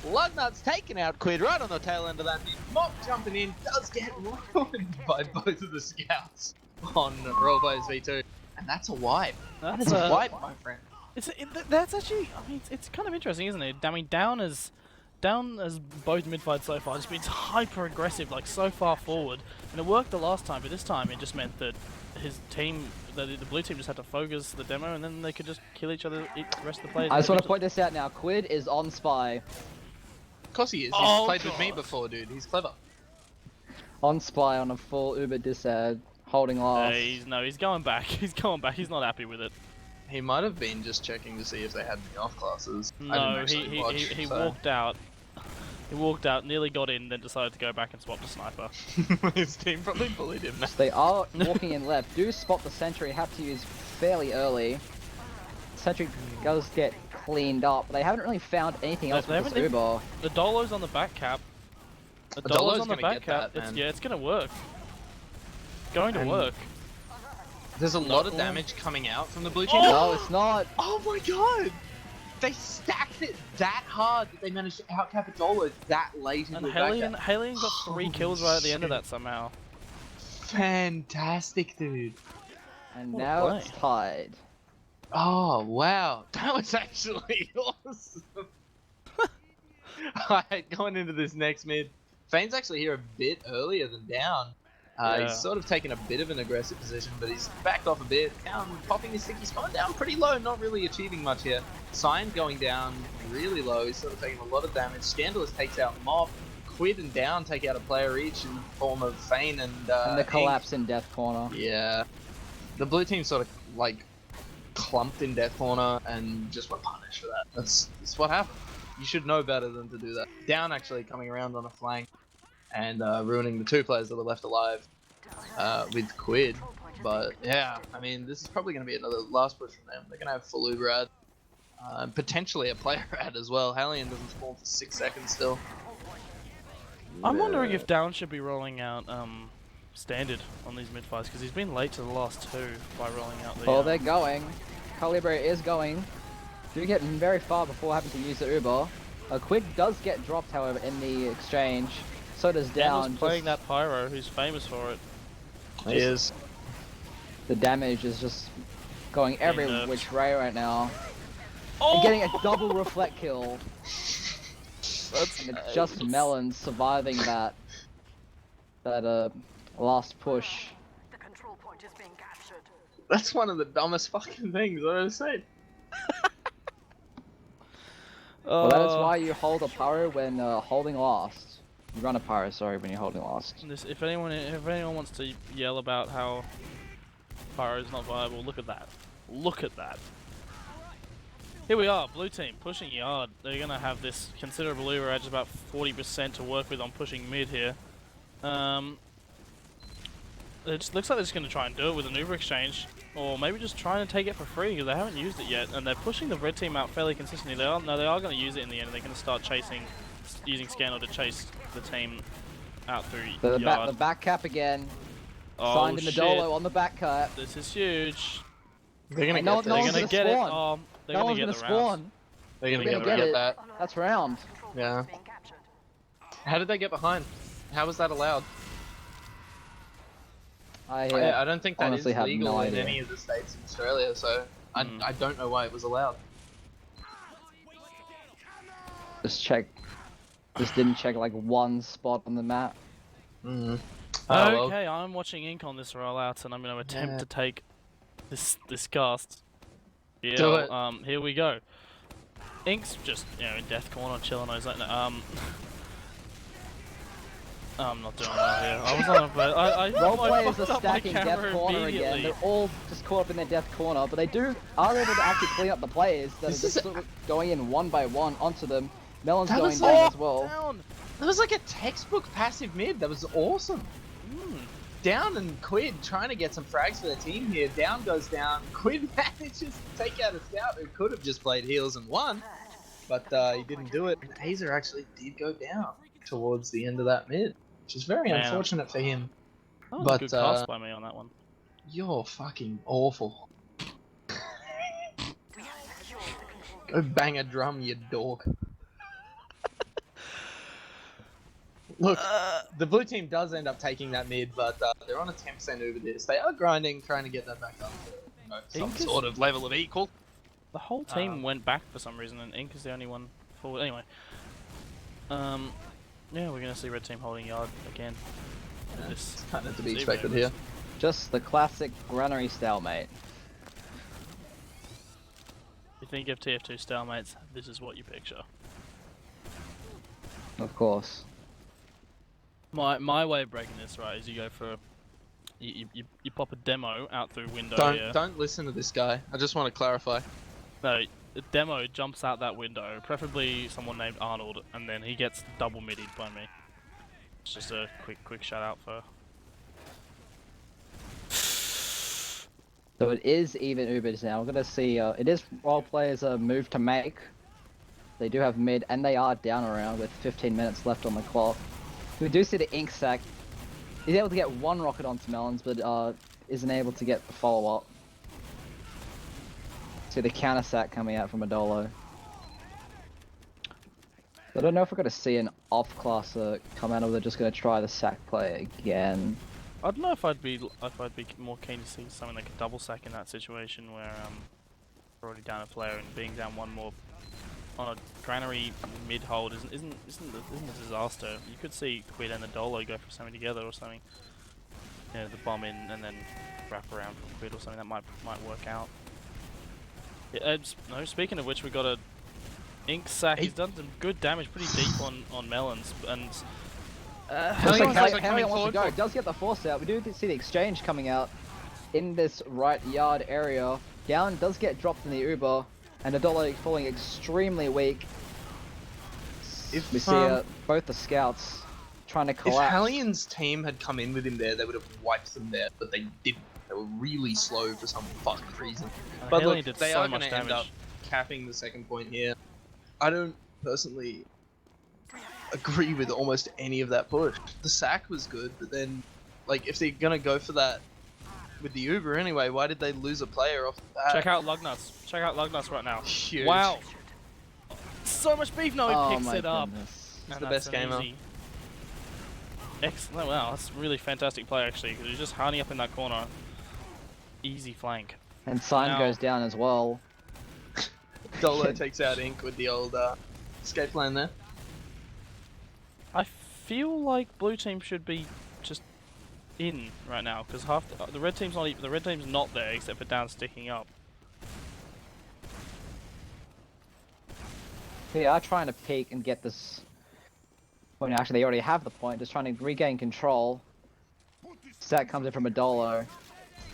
Lugnut's taken out Quid right on the tail end of that. Mop jumping in does get ruined by both of the scouts on Roleplayers V2. And that's a wipe. That's a wipe, my friend. That's actually, I mean, it's kind of interesting, isn't it? I mean, Down as both mid fights so far just been hyper aggressive, like so far forward, and it worked the last time, but this time it just meant that his team, the blue team, just had to focus the demo, and then they could just kill each other, the rest of the players. I just want to point this out now. Quid is on Spy. Of course he is. He's played with me before, dude. He's clever. On Spy on a full Uber disad, holding off. He's going back. He's going back. He's not happy with it. He might have been just checking to see if they had any off classes. No, he walked out. He walked out, nearly got in, then decided to go back and swap to Sniper. His team probably bullied him. So they are walking in left. Do spot the sentry, have to use fairly early. Sentry does get cleaned up. They haven't really found anything else with this Uber. The Dolo's on the back cap. The Dolo's on the back cap. It's gonna work. Going to work. There's a lot of damage coming out from the blue team. No, it's not. Oh my god! They stacked it that hard that they managed to outcap a Dolo that late into And the back cap. Hellion got 3 kills right at the end of that somehow. Fantastic, dude. And now it's tied. Oh, wow. That was actually awesome. Alright, going into this next mid. Fane's actually here a bit earlier than Down. He's sort of taken a bit of an aggressive position, but he's backed off a bit. Down, popping his stick. He's going down pretty low, not really achieving much here. Sign going down really low. He's sort of taking a lot of damage. Scandalous takes out Mop. Quid and Down take out a player each in the form of Fane and the collapse in Death Corner. Yeah. The blue team sort of, like, clumped in Death Corner and just were punished for that. That's what happened. You should know better than to do that. Down actually coming around on a flank and ruining the 2 players that were left alive with Quid. But yeah, I mean, this is probably going to be another last push from them. They're going to have full Uber ad. And potentially a player ad as well. Hellion doesn't spawn for 6 seconds still. I'm wondering if Down should be rolling out standard on these mid fights, because he's been late to the last 2 by rolling out the... Oh, they're going. Calibre is going. Do get very far before having to use the Uber. Quid does get dropped, however, in the exchange. So does Down. Playing that Pyro, who's famous for it. He is. The damage is just going every which way right now. Oh! And getting a double reflect kill. And it's just Melon surviving that last push. The control point is being captured. That's one of the dumbest fucking things I've ever seen. Well, that is why you hold a pyro when holding last. You run a pyro, sorry, when you're holding last. If anyone wants to yell about how pyro is not viable, look at that. Look at that. Here we are, blue team pushing yard. They're gonna have this considerable Uber edge, about 40% to work with on pushing mid here. It just looks like they're just gonna try and do it with an Uber exchange, or maybe just trying to take it for free because they haven't used it yet, and they're pushing the red team out fairly consistently. They are going to use it in the end, and they're going to start using Scandal to chase the team out through The yard. back cap again. Oh, Signed in the shit. dolo on the back cap. This is huge. They're gonna No, get no this. one's They're gonna get it. spawn. They're No gonna one's get gonna the rounds. spawn. They're gonna They're get gonna get that. That's round. Yeah. Being captured. How did they get behind? How was that allowed? I don't think that is honestly have legal no in idea. any of the states in Australia, so I don't know why it was allowed. just didn't check like one spot on the map. Mm. Okay, I'm watching Ink on this rollout, and I'm going to attempt to take this cast. Yeah, Do it. Here we go. Ink's just in death corner, chilling. I was like, I'm not doing well here. I was on, but I Roleplayers fucked are up my stacking death camera corner again. immediately. They're all just caught up in their death corner, but they are able to actually clean up the players that This are just is- sort of going in one by one onto them. Melon's That going was down like- as well. Down. That was like a textbook passive mid. That was awesome. Down and Quid trying to get some frags for their team here. Down goes down. Quid manages to take out a scout who could have just played heals and won, but he didn't do it. And Azer actually did go down towards the end of that mid, which is very Man. unfortunate for him. That was But, a good cast by me on that one. You're fucking awful. We have secured the control Go bang a drum, you dork. Look, the blue team does end up taking that mid, but they're on a 10% over this. They are grinding, trying to get that back up to some sort of level of equal. The whole team went back for some reason, and Ink is the only one forward. Anyway, yeah, we're gonna see red team holding yard again. Yeah, This it's kind of to be this expected evening. here. Just the classic granary stalemate. If you think of TF2 stalemates, this is what you picture. Of course. My way of breaking this, right, is you go for you pop a demo out through window. Don't listen to this guy. I just want to clarify. No, the demo jumps out that window, preferably someone named Arnold, and then he gets double middied by me. It's just a quick shout out for. So it is even Ubers now. We're gonna see. It is roleplayers move to make. They do have mid, and they are down around with 15 minutes left on the clock. We do see the Ink sack. He's able to get one rocket onto Melons, but isn't able to get the follow-up. See the counter sack coming out from Adolo. I don't know if we're going to see an off-classer come out, or they're just going to try the sack play again. I don't know if I'd be more keen to see something like a double sack in that situation where we're already down a player and being down one more on a granary mid hold isn't a disaster. You could see Quid and the Dolo go for something together or something. You know, the bomb in and then wrap around from Quid or something that might work out. Yeah, no, speaking of which, we got a Ink sack. He's done some good damage, pretty deep on Melons, and Looks Hellion like coming Hellion wants to go. forward. Does get the force out. We do see the exchange coming out in this right yard area. Down does get dropped in the Uber, and Adolo falling extremely weak. If We see both the scouts trying to If collapse. Hallion's team had come in with him there, they would have wiped them there, but they didn't. They were really slow for some fucking reason. But Hellion look, did they so are much going to end damage. up capping the second point here. I don't personally agree with almost any of that push. The sack was good, but then, like, if they're going to go for that with the Uber anyway, why did they lose a player off the bat? Check out Lugnuts. Check out Lugnuts right now. Huge. Wow. So much beef. No, he Oh picks my it up. goodness. He's And the that's best an gamer. easy- Excellent. Wow, that's a really fantastic play actually. Because he's just hiding up in that corner. Easy flank. And Sign Now- goes down as well. Dolo takes out Ink with the old escape plan there. I feel like blue team should be just in right now because half the red team's not. The red team's not there except for down sticking up. They are trying to peek and get this point. Actually, they already have the point. Just trying to regain control. Sack comes in from Adolo.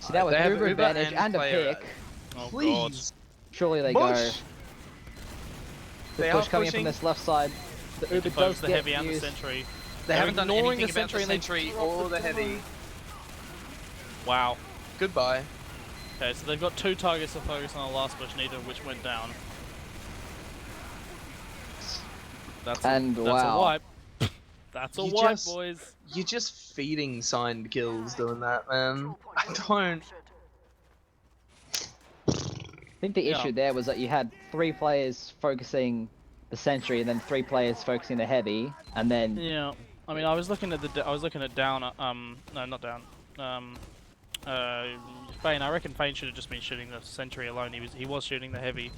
So now with They have Uber Uber advantage and and a player pick, Oh Please. surely they Push. go. The They push are coming in pushing. from this left side. The god. Uber Both does the get heavy and the used. sentry. They They're haven't done ignoring anything the about the sentry and they sentry drop or the the heavy. Wow. Goodbye. Okay, so they've got two targets to focus on the last push, neither of which went down. That's And that's wow. a wipe. That's a wipe, boys. You're just feeding signed kills doing that, man. I don't. I think the issue there was that you had 3 players focusing the sentry, and then 3 players focusing the heavy, and then. Yeah. I mean, I was looking at down. No, not down. Fane. I reckon Fane should have just been shooting the sentry alone. He was shooting the heavy.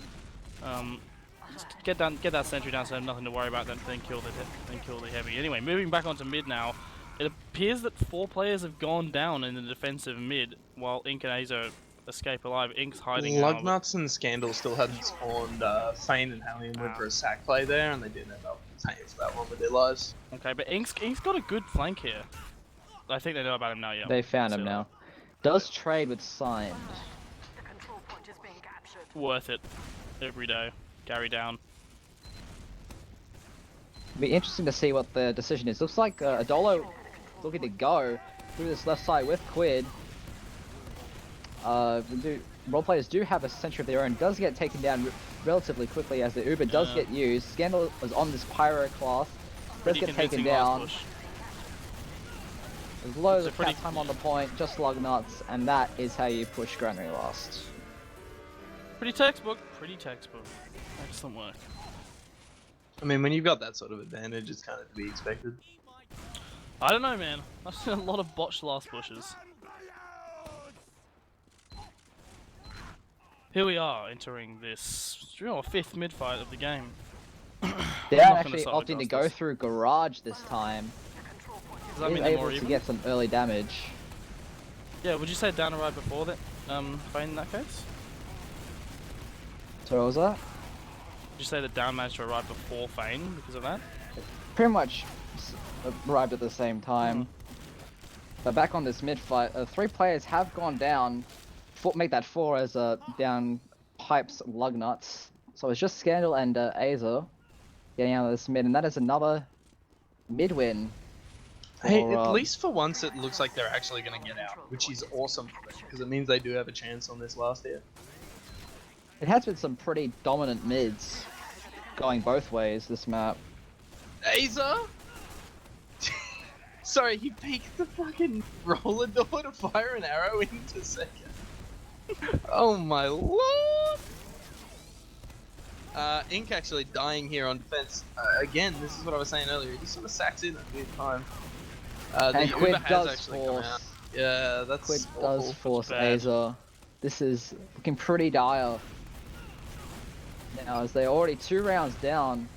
Just get that sentry down, so I have nothing to worry about. Then kill the heavy. Anyway, moving back onto mid now. It appears that 4 players have gone down in the defensive mid, while Ink and Azo escape alive. Ink's hiding now. Lugnuts and Scandal still hadn't spawned. Fane and Hellion went for a sack play there, and they did end up paying for that one with their lives. Okay, but Ink's got a good flank here. I think they know about him now, yeah. They found him now. Does trade with signed. The control point is being captured. Worth it. Every day. Gary down. It'll be interesting to see what the decision is. Looks like Adolo looking to go through this left side with Quid. Roleplayers do have a sentry of their own. Does get taken down relatively quickly as the Uber does get used. Scandal was on this Pyro class. Does get taken down. There's loads of cat time on the point, just lug nuts, and that is how you push Granary Last. Pretty textbook. Excellent work. I mean, when you've got that sort of advantage, it's kind of to be expected. I don't know, man. I've seen a lot of botched last pushes. Here we are, entering this 5th mid fight of the game. They're actually opting to go through Garage this time. Does that mean able to get some early damage. Yeah, would you say down arrived before that, Fane in that case? So what was that? Would you say that down managed to arrive before Fane because of that? Pretty much arrived at the same time. But back on this mid fight, 3 players have gone down. Make that 4 as down pipes lug nuts. So it's just Scandal and Azer getting out of this mid, and that is another mid win. Hey, at least for once it looks like they're actually going to get out, which is awesome for them, because it means they do have a chance on this last hit. It has been some pretty dominant mids going both ways this map. Azer? Sorry, he peeked the fucking roller door to fire an arrow into second. Oh my lord! Ink actually dying here on defense. Again, this is what I was saying earlier. He just sort of sacks in at a weird time. And Quid does force. Yeah, that's Quid awful. does force Azer. This is looking pretty dire. Now, as they're already 2 rounds down.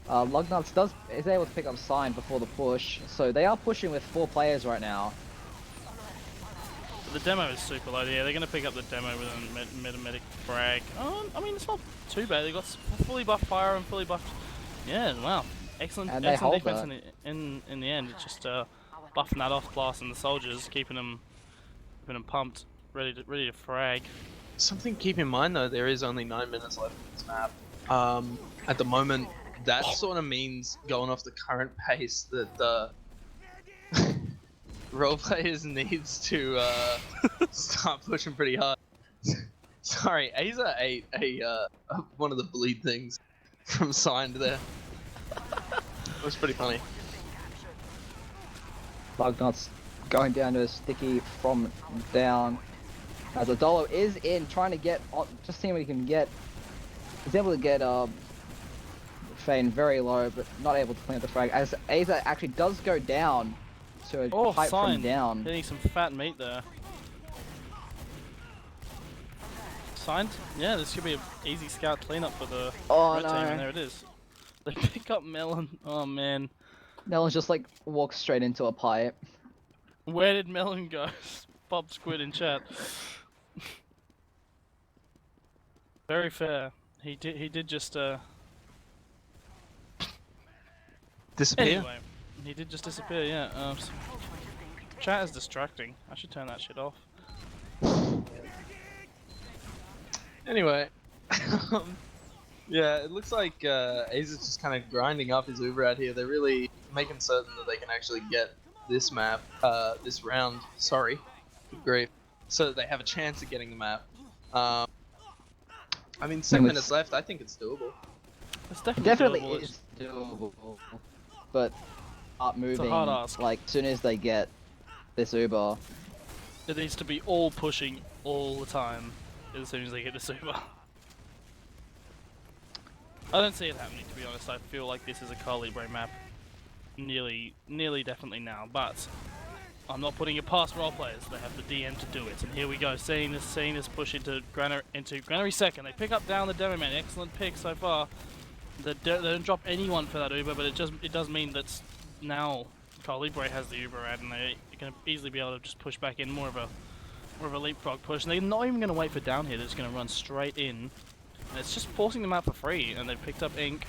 Lugnuts is able to pick up sign before the push, so they are pushing with 4 players right now. The demo is super low. Yeah, they're going to pick up the demo with a medic frag. I mean, it's not too bad. They got fully buffed fire and fully buffed. Yeah, wow, excellent defense in the end. It's just buffing that off class and the soldiers, keeping them pumped, ready to frag. Something to keep in mind though, there is only 9 minutes left in this map. At the moment, that sort of means going off the current pace that the Roleplayers needs to start pushing pretty hard. Sorry, Azer ate one of the bleed things from signed there. It was pretty funny. Lugnuts going down to a sticky from down. As Adolo is in, trying to get, just seeing what he can get. He's able to get Fane very low, but not able to clean up the frag. As Azer actually does go down to a pipe from down. Getting some fat meat there. Signed? Yeah, this should be an easy scout cleanup for the red team, and there it is. They pick up Melon. Oh man. Melon just like walks straight into a pipe. Where did Melon go? Bob Squid in chat. Very fair. He did just disappear. Anyway, he did just disappear. Yeah. Chat is distracting. I should turn that shit off. Anyway, yeah, it looks like Azer's just kind of grinding up his Uber out here. They're really making certain that they can actually get this map, this round. Sorry, good grief. So that they have a chance at getting the map. I mean, 7 minutes left. I think it's doable. It's definitely doable. Is doable. but start moving hard ask. like soon as they get this Uber. It needs to be all pushing all the time as soon as they get this Uber. I don't see it happening, to be honest. I feel like this is a Carl Libre map. Nearly definitely now, but I'm not putting it past role players. They have the DM to do it, and here we go. Seeing this push into Granary second. They pick up down the demo man. Excellent pick so far. They don't drop anyone for that Uber, but it does mean that now Carl Libre has the Uber ad, and they're going to easily be able to just push back in more of a leapfrog push. And they're not even going to wait for down here. They're just going to run straight in, and it's just forcing them out for free. And they've picked up Ink.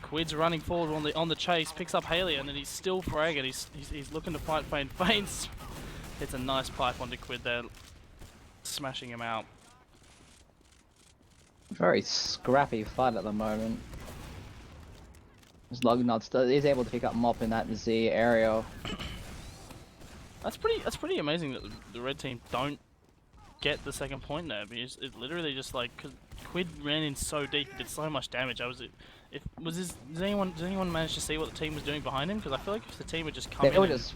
Quid's running forward on the chase, picks up Haley, and then he's still fragging. He's looking to fight Feint. Feints. It's a nice pipe onto Quid there, smashing him out. Very scrappy fight at the moment. Lugnuts is able to pick up Mop in that Z area. That's pretty amazing that the red team don't get the second point there, because it literally just like, cause Quid ran in so deep and did so much damage. Does anyone manage to see what the team was doing behind him? Because I feel like if the team would just come in, they were just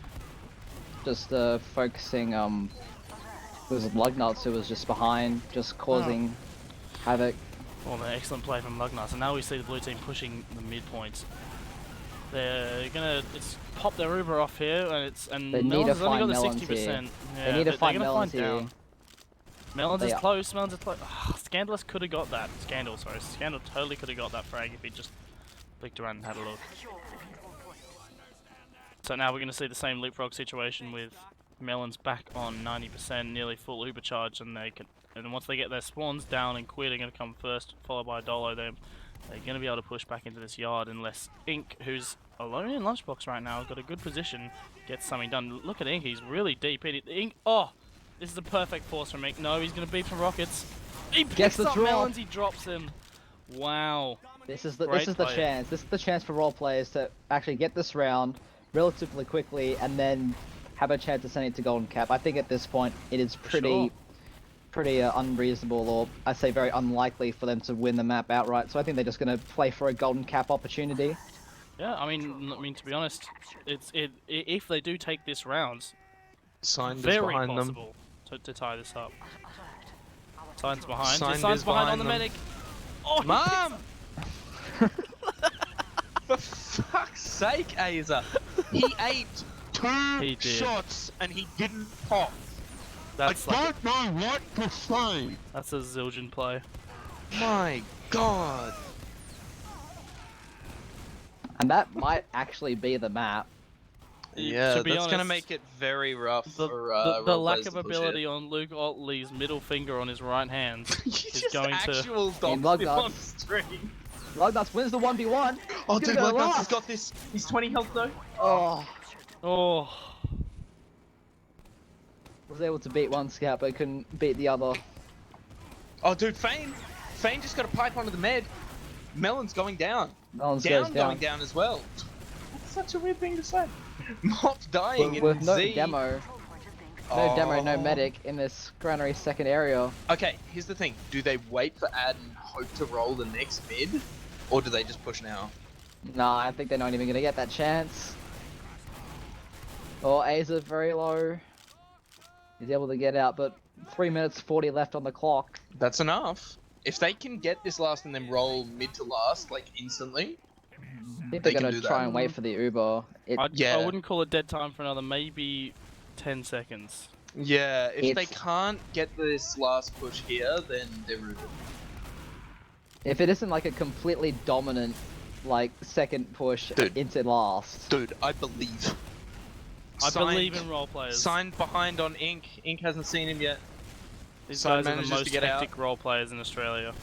focusing was Lugnuts who was just behind, just causing havoc. Well, an excellent play from Lugnuts, and now we see the blue team pushing the midpoint. They're gonna pop their Uber off here, and they need to Melons has only find got the 60%. Melons Yeah, they need to find Melons here. Down. Melons is close. Melons is close. Scandalous could have got that. Scandal totally could have got that frag if he just clicked around and had a look. So now we're going to see the same leapfrog situation with Melons back on 90%, nearly full Uber charge, and then once they get their spawns down, and Quid are going to come first, followed by Dolo. They're going to be able to push back into this yard unless Ink, who's alone in Lunchbox right now, got a good position, gets something done. Look at Ink, he's really deep in it. Ink, oh, this is a perfect force from Ink. No, he's going to beat some rockets. He picks up Melons, he drops him. Wow. This is the chance. This is the chance for role players to actually get this round relatively quickly and then have a chance of sending it to Golden Cap. I think at this point it is pretty unreasonable, or I say very unlikely for them to win the map outright. So I think they're just going to play for a Golden Cap opportunity. Yeah, I mean to be honest, if they do take this round, Sign very behind possible to tie this up. Sign's behind. Sign's behind on the them. medic. Oh, Mom! For fuck's sake, Aza! He ate two shots and he didn't pop. That's I don't know what to say. That's a Zildjian play. My God. And that might actually be the map. Yeah, to be that's honest, gonna make it very rough the for the lack of ability on Luke Otley's middle finger on his right hand is going to. On stream. Lugnuts wins the 1v1. Oh, dude, Lugnuts has got this. He's 20 health though. Oh. Was able to beat one scout, but couldn't beat the other. Oh, dude, Feint just got a pipe onto the med. Melon's going down. Melons going down as well. That's such a weird thing to say. Mop dying with in no Z. demo. No demo, no medic in this Granary second area. Okay, here's the thing. Do they wait for Ad and hope to roll the next mid? Or do they just push now? Nah, I think they're not even going to get that chance. Oh, Aza very low. He's able to get out, but 3 minutes 40 left on the clock. That's enough. If they can get this last and then roll mid to last, like instantly, I think they're going to try and wait for the Uber. I wouldn't call it dead time for another maybe 10 seconds. Yeah, if they can't get this last push here, then they're rooted. If it isn't like a completely dominant, like, second push into last. Dude, I believe. I believe in role players. Signed behind on Ink. Ink hasn't seen him yet. These guys are the most hectic role players in Australia.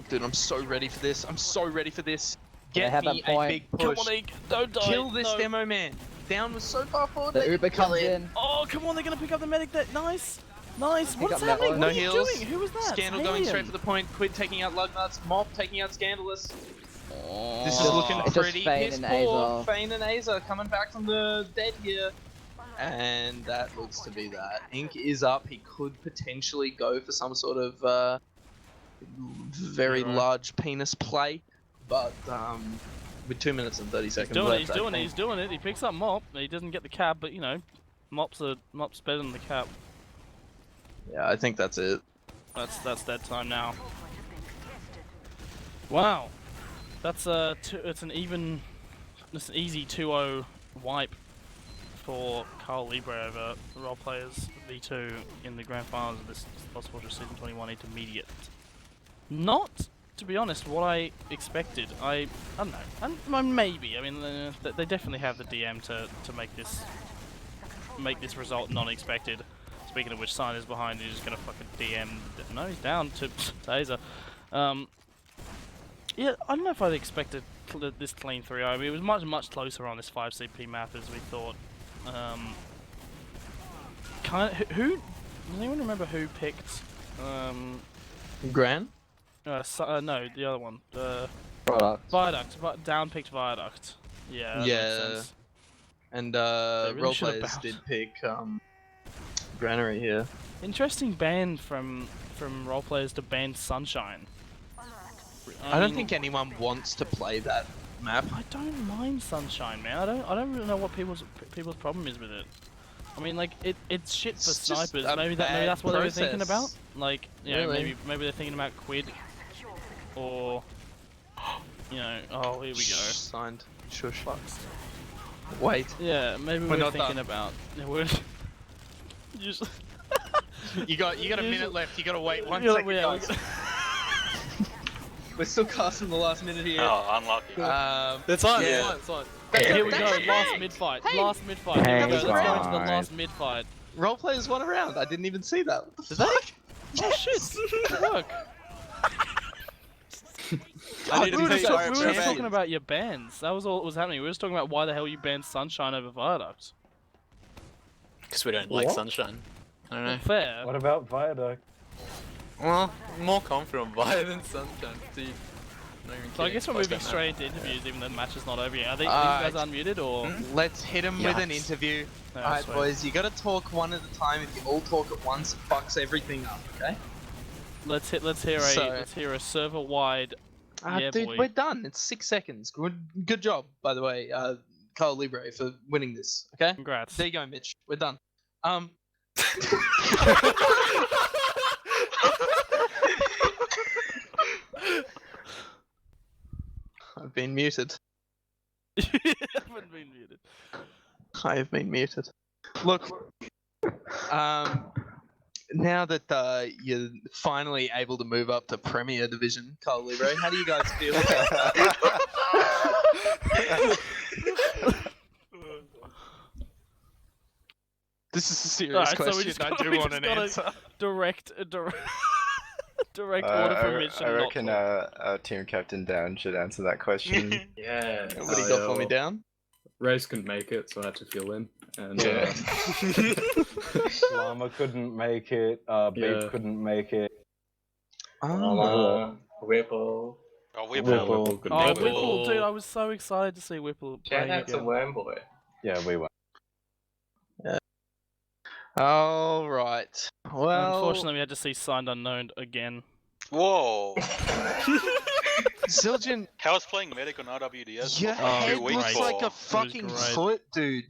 Dude, I'm so ready for this. I'm so ready for this. Get me a big push. Come on, Ink. Don't die. Kill this demo man. Down was so far forward. The Uber comes in. Oh, come on. They're going to pick up the medic. Nice. Nice. What's happening? No what are you heals. doing? Who was that? Scandal going straight for the point. Quid taking out Lugnuts. Mop taking out Scandalous. This is looking pretty piss poor. Feint and Aza coming back from the dead here. And that looks to be that. Ink is up. He could potentially go for some sort of very large penis play. But with 2 minutes and 30 seconds He's doing it, left. he's doing it. He picks up Mop. He doesn't get the cap, but you know, Mop's better than the cap. Yeah, I think that's it. That's dead time now. Wow, that's it's an easy 2-0 wipe for Carl Libre over roleplayers V2 in the grand finals of this ozfortress season 21 intermediate. Not, to be honest, what I expected. I don't know. Maybe. I mean, they definitely have the DM to make this result non-expected. Speaking of which, Sign is behind. He's just gonna fucking DM. No, he's down to Taser. Yeah, I don't know if I'd expected this clean 3-0. I mean, it was much closer on this 5 CP map as we thought. Who? Does anyone remember who picked? Gran? No, the other one. Viaduct. Down picked Viaduct. Yeah. That Yeah. makes sense. And really should've roleplayers bounced. did pick Granary here. Interesting ban from roleplayers to ban Sunshine. I don't mean, think anyone wants to play that map. I don't mind Sunshine, man. I don't really know what people's problem is with it. I mean, like it's shit for It's just snipers. a Maybe bad that's what they were thinking about. process. Like, you know, Really? maybe they're thinking about Quid, or you know, oh, here we go. Signed. Shush. Wait. Yeah, maybe We're we're not thinking done. about. We're just. You got a minute left. You got to wait 1 Yeah, second, yeah, guys. We're still casting the last minute here. Oh, unlucky. It's on. Yeah. It's on. Here we go. Last mid fight. Last mid fight. Here we go. Let's go into the last mid fight. Roleplayers won a round. I didn't even see that. What the Did they? fuck? Oh shit! Good work. I need We were to just, pay we were just for talking about your bans. That was all that was happening. We were just talking about why the hell you banned Sunshine over Viaduct. Because we don't like sunshine. I don't know. Fair. What about Viaduct? Well, I'm more confident on Via than sunshine, Steve. So I guess we're moving straight into interviews, even though the match is not over yet. Are these guys unmuted or? Let's hit them with an Yes. interview. No, Alright, sweet. boys, you gotta talk one at a time. If you all talk at once, it fucks everything up, okay? Let's hear a server wide. Yeah, dude, boy. we're done. It's 6 seconds. Good job, by the way, Carl Libre, for winning this, okay? Congrats. There you go, Mitch. We're done. I've been muted. Haven't been muted. I have been muted. Look, now that you're finally able to move up to Premier Division, Carl Libre, how do you guys feel about that? This is a serious Alright, so we question. just I gotta- do we want just an gotta- answer. Direct order from Mitch. I and not reckon talk. our team captain Dan should answer that question. Yeah. What do you got for me down? Rose couldn't make it, so I had to fill in. And Yeah. Llama couldn't make it. Babe Yeah. couldn't make it. Whipple. Oh, Whipple. couldn't Oh, make it. Whipple, dude, I was so excited to see Whipple Shout playing out to again. Wormboy. Yeah, we won. All right. Well, Unfortunately, we had to see Signed Unknown again. Whoa! Zildjian, How was playing Medic on RWDS your for head 2 weeks? looks like a It was fucking great. foot, dude.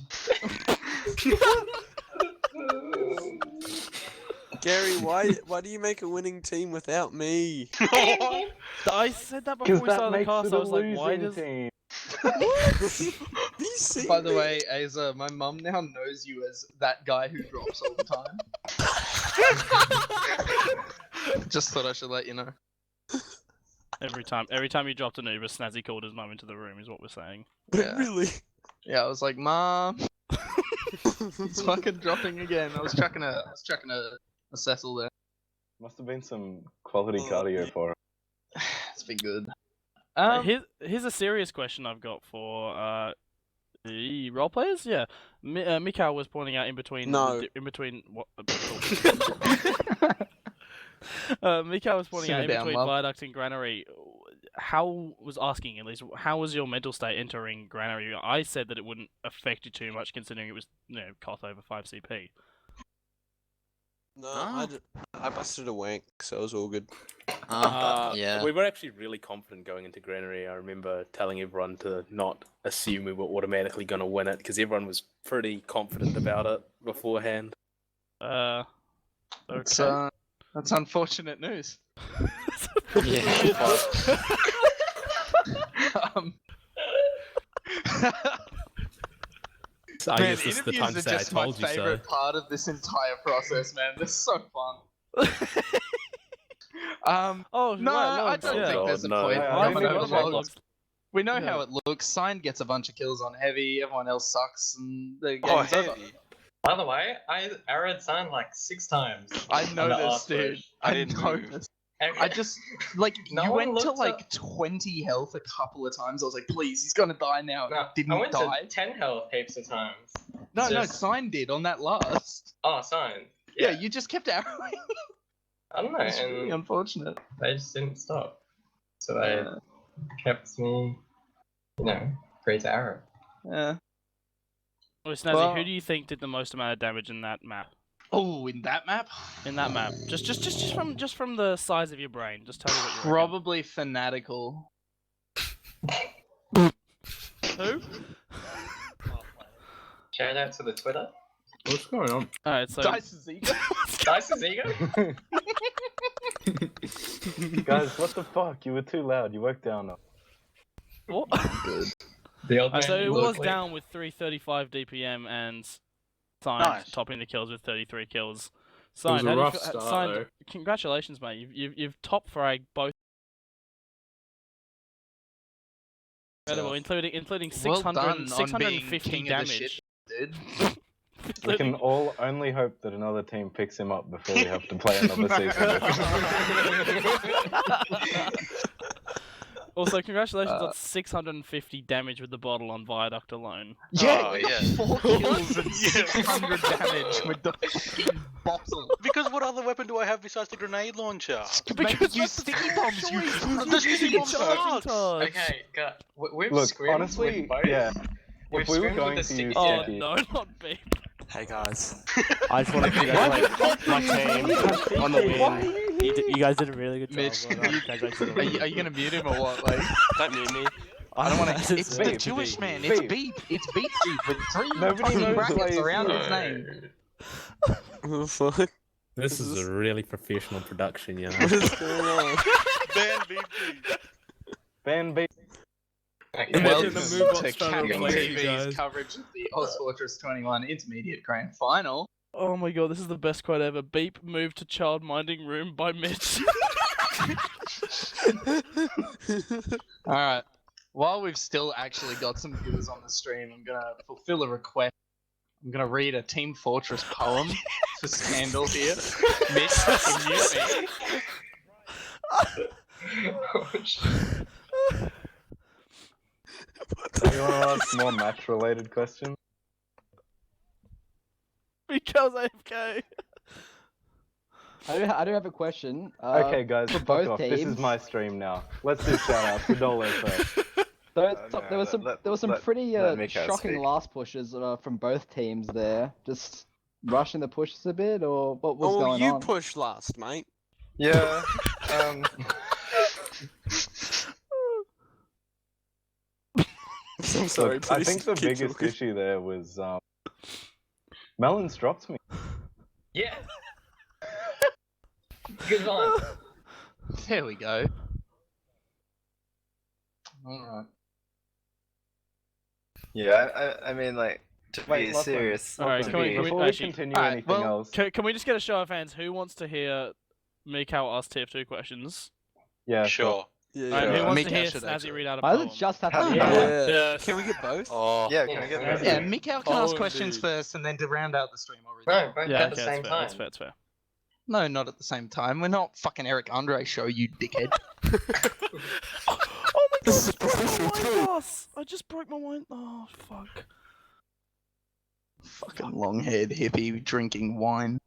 Gary, why do you make a winning team without me? I said that before Because we that started the makes cast. it I a was like, why losing does? team. BC. By the way, Aza, my mum now knows you as that guy who drops all the time. Just thought I should let you know. Every time you dropped an Uber, Snazzy called his mum into the room. Is what we're saying. Yeah. Really? Yeah, I was like, Mom, he's fucking dropping again. I was chucking a Cecil there. Must have been some quality cardio for him. It's been good. Here's a serious question I've got for the role players. Yeah, Mikcow was pointing out in between. No. In between what? Mikcow was pointing out Simmer in down, between love. Viaduct and Granary. Was asking at least how was your mental state entering Granary? I said that it wouldn't affect you too much considering it was Koth over 5 CP. No, I busted a wank, so it was all good. Yeah. We were actually really confident going into Granary. I remember telling everyone to not assume we were automatically going to win it because everyone was pretty confident about it beforehand. Okay. That's unfortunate news. Yeah. So I Man, guess this is the interviews time to are say I just my told you so. favorite part of this entire process, man. They're so fun. Oh, No, right, I logs, don't yeah. think there's a no. point. I We didn't know even how check. logs. we know Yeah. how it looks. Sign gets a bunch of kills on heavy. Everyone else sucks, and the game's Oh, over. heavy. By the way, I arrowed sign like 6 times. I on the noticed, R dude. push. I didn't move. noticed. I just like No you one went to looked like up- 20 health a couple of times. I was like, please, he's gonna die now. No, Didn't I went die. to 10 health heaps of times. No, just- Sign did on that last. Oh, sign. Yeah, you just kept arrowing. I don't know, It's really and unfortunate. they just didn't stop. So they kept me, free to arrow. Yeah. Well, Snazzy, Well- who do you think did the most amount of damage in that map? Oh, in that map? In that map, just from the size of your brain, just tell me what you reckon. Probably fanatical. Who? Shout out to the Twitter. What's going on? Alright, so Dice's ego. Dice's ego? Guys, what the fuck? You were too loud. You woke down. what? The old man So it in was blue. down with 335 DPM and Sign Nice. topping the kills with 33 kills. It Sign, was a how do you rough feel- start, Sign, though. congratulations, mate. You've top fragged both. Incredible, including Well 600, done on 650 being king of the damage. shit, dude. We can all only hope that another team picks him up before we have to play another season. Also, congratulations on 650 damage with the bottle on Viaduct alone. Yeah, Oh, we got yeah. 4 kills and 600 damage with the fucking bottle. Because what other weapon do I have besides the grenade launcher? Because you sticky bombs, you The sticky bomb sucks. Okay, we've Look, scrimmed honestly, with both. yeah. We've If we were scrimmed going with to the use sticky Oh sticky, no, not beep. Hey guys. I just want to congratulate my team on the win. You guys did a really good job. Mitch, Well done. Congratulations on the Are win. you gonna mute him or what? Like, Don't mute me. I don't want to. It's the Beep, Jewish beep, man. It's beep. beep. It's beep beep with 3 Nobody fucking knows brackets why around it's his name. What the fuck? This is a really professional production, you know. What is going on? Ban BP. Ban B. Okay, Imagine Welcome the to move box trying to replace you CappingTV's guys. coverage of the ozfortress 21 Intermediate Grand Final. Oh my god, this is the best quote ever. Beep moved to child minding room by Mitch. Alright. While we've still actually got some viewers on the stream, I'm gonna fulfill a request. I'm gonna read a Team Fortress poem for Scandal here. Mitch, can you Do you want to ask more match-related questions? Because AFK. I do have a question. Okay, guys, for fuck both off. This is teams. my stream now. Let's do shout-outs. Adolo first. There was some pretty let Mikcow shocking speak. last pushes from both teams there. Just rushing the pushes a bit, or what was Oh, going you on? pushed last, mate. Yeah. I'm sorry, Look, I please think the keep biggest talking. issue there was Melons dropped me. Yeah. Good one. There we go. Alright. Yeah, I mean, like, to Wait, be Lachlan, serious. Alright, Lachlan, can we before we actually- continue Alright, anything well, else, Can we just get a show of hands? Who wants to hear Mikcow ask TF2 questions? yeah, Sure. Yeah, Alright, who Yeah. wants Mikcow to hear should Snazzy actually. read out a Why does poem? it just have to be? Yeah. Yeah. Can we get both? Oh. Yeah, can I get Yeah. that? Yeah, Mikcow can ask Oh, questions indeed. first, and then to round out the stream, I'll read No, them. both Yeah, at okay, the same that's fair, time. that's fair, that's fair. No, not at the same time. We're not fucking Eric Andre show, you dickhead. Oh my god, I just broke my wine glass! I just broke my wine. Oh, fuck. Fucking long-haired hippie drinking wine.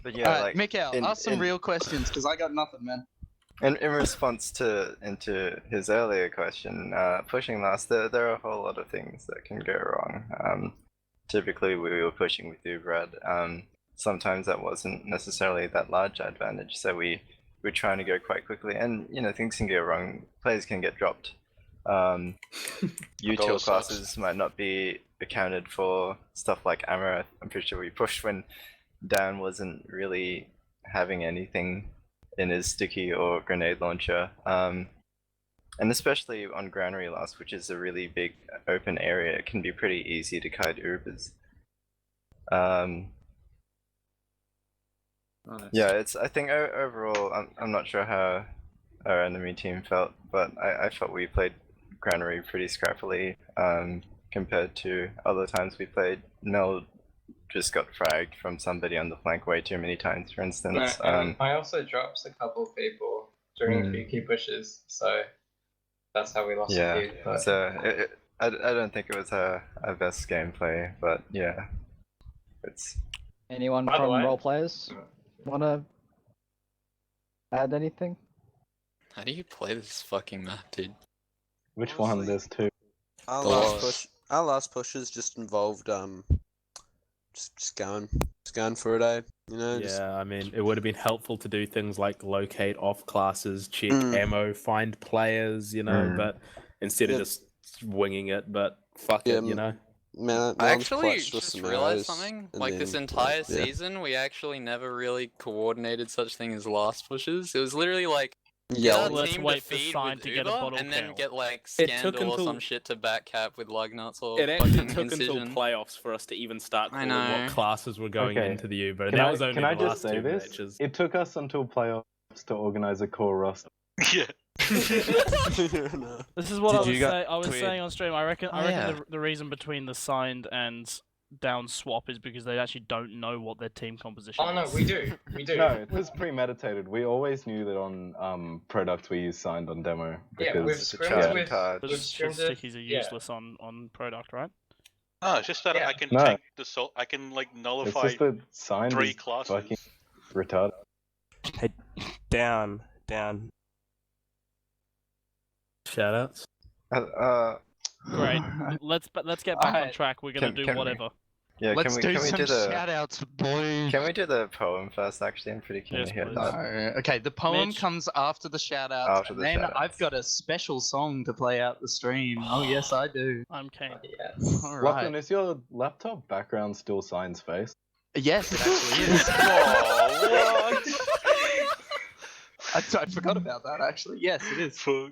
But yeah, Alright, like, Mikcow, in- ask some in- real questions, because I got nothing, man. in response to his earlier question, pushing last, there are a whole lot of things that can go wrong. Typically, we were pushing with you, Brad. Sometimes that wasn't necessarily that large advantage, so we we're trying to go quite quickly, and you know things can go wrong. Players can get dropped. Util classes might not be accounted for. Stuff like ammo, I'm pretty sure we pushed when Dan wasn't really having anything in his sticky or grenade launcher. And especially on Granary Last, which is a really big open area, it can be pretty easy to kite Ubers. Yeah, I think overall, I'm not sure how our enemy team felt, but I felt we played Granary pretty scrappily compared to other times we played. Mel just got fragged from somebody on the flank way too many times, for instance. No, I also dropped a couple of people during a few key pushes, so that's how we lost a few. But... So I don't think it was our best gameplay, but yeah, it's. Anyone from roleplayers wanna add anything? How do you play this fucking map, dude? Which one? There's two. Our last pushes just involved just going for a day. You know. Yeah, I mean, it would have been helpful to do things like locate off classes, check ammo, find players, you know, but instead of just winging it. But fuck it, you know. Man, I actually just realized something. Like this entire season, we actually never really coordinated such thing as last pushes. It was literally like, let's wait for Sign to get a bottle and then kill. get like Scandal or some shit to back cap with lug nuts or it actually fucking took Incision. until playoffs for us to even start calling what classes were going into the U, but Can that I, was only can the I just last say two this? matches. It took us until playoffs to organize a core roster. Yeah. This is what I was saying on stream. I reckon the reason between the signed and down swap is because they actually don't know what their team composition is. Oh no, we do. No, it was premeditated. We always knew that on product we used signed on demo. Yeah, we've scrimmed with stickies are useless on product, right? No, it's just that I can take the I can like nullify it's just that signed 3 is classes. fucking retarded. Hey, down. Shoutouts. Great. Let's get back on track. We're gonna do whatever. Yeah, Let's can we some do the shoutouts, boys. Can we do the poem first? Actually, I'm pretty keen Yes, to hear please. that. No. Okay, the poem Mitch? comes after the shoutouts, After and the then shoutouts. I've got a special song to play out the stream. Oh yes, I do. I'm keen. Yes. All Lachlan, right. is your laptop background still Sign's face? Yes, it actually is. Oh, what? I forgot about that. Actually, yes, it is. Fuck.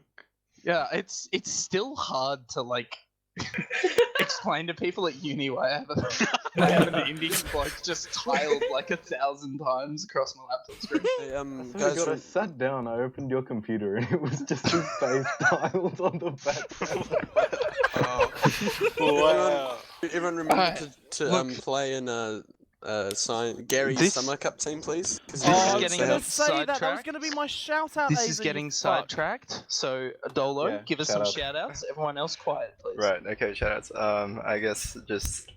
Yeah, it's still hard to like explain to people at uni why I have an Indian bloke just tiled like 1,000 times across my laptop screen. Hey, Oh my guys, god, I sat down, I opened your computer, and it was just his face tiled on the background. Wow. Everyone remember to look. play in Gary's Summer Cup team, please. This I is was getting gonna say that. That was sidetracked. gonna be my shout out. This is getting sidetracked. So, Dolo, Yeah, give us shout some out. shout outs. Everyone else quiet, please. Right. Okay. Shoutouts. I guess just.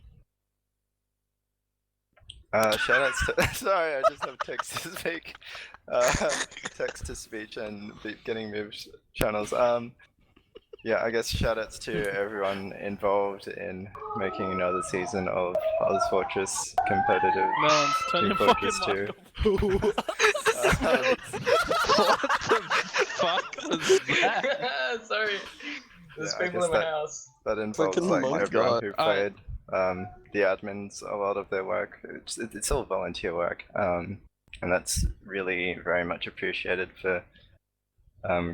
Shoutouts to. Sorry, I just have text to speak. Text to speech and getting moved channels. Yeah, I guess shoutouts to everyone involved in making another season of ozfortress competitive. Melons, turn Team your fucking Focus mic 2. What the fuck was that? Sorry. There's Yeah, I people guess in my house. That involves Fucking like my everyone God. who played, the admins, a lot of their work. It's all volunteer work, and that's really very much appreciated for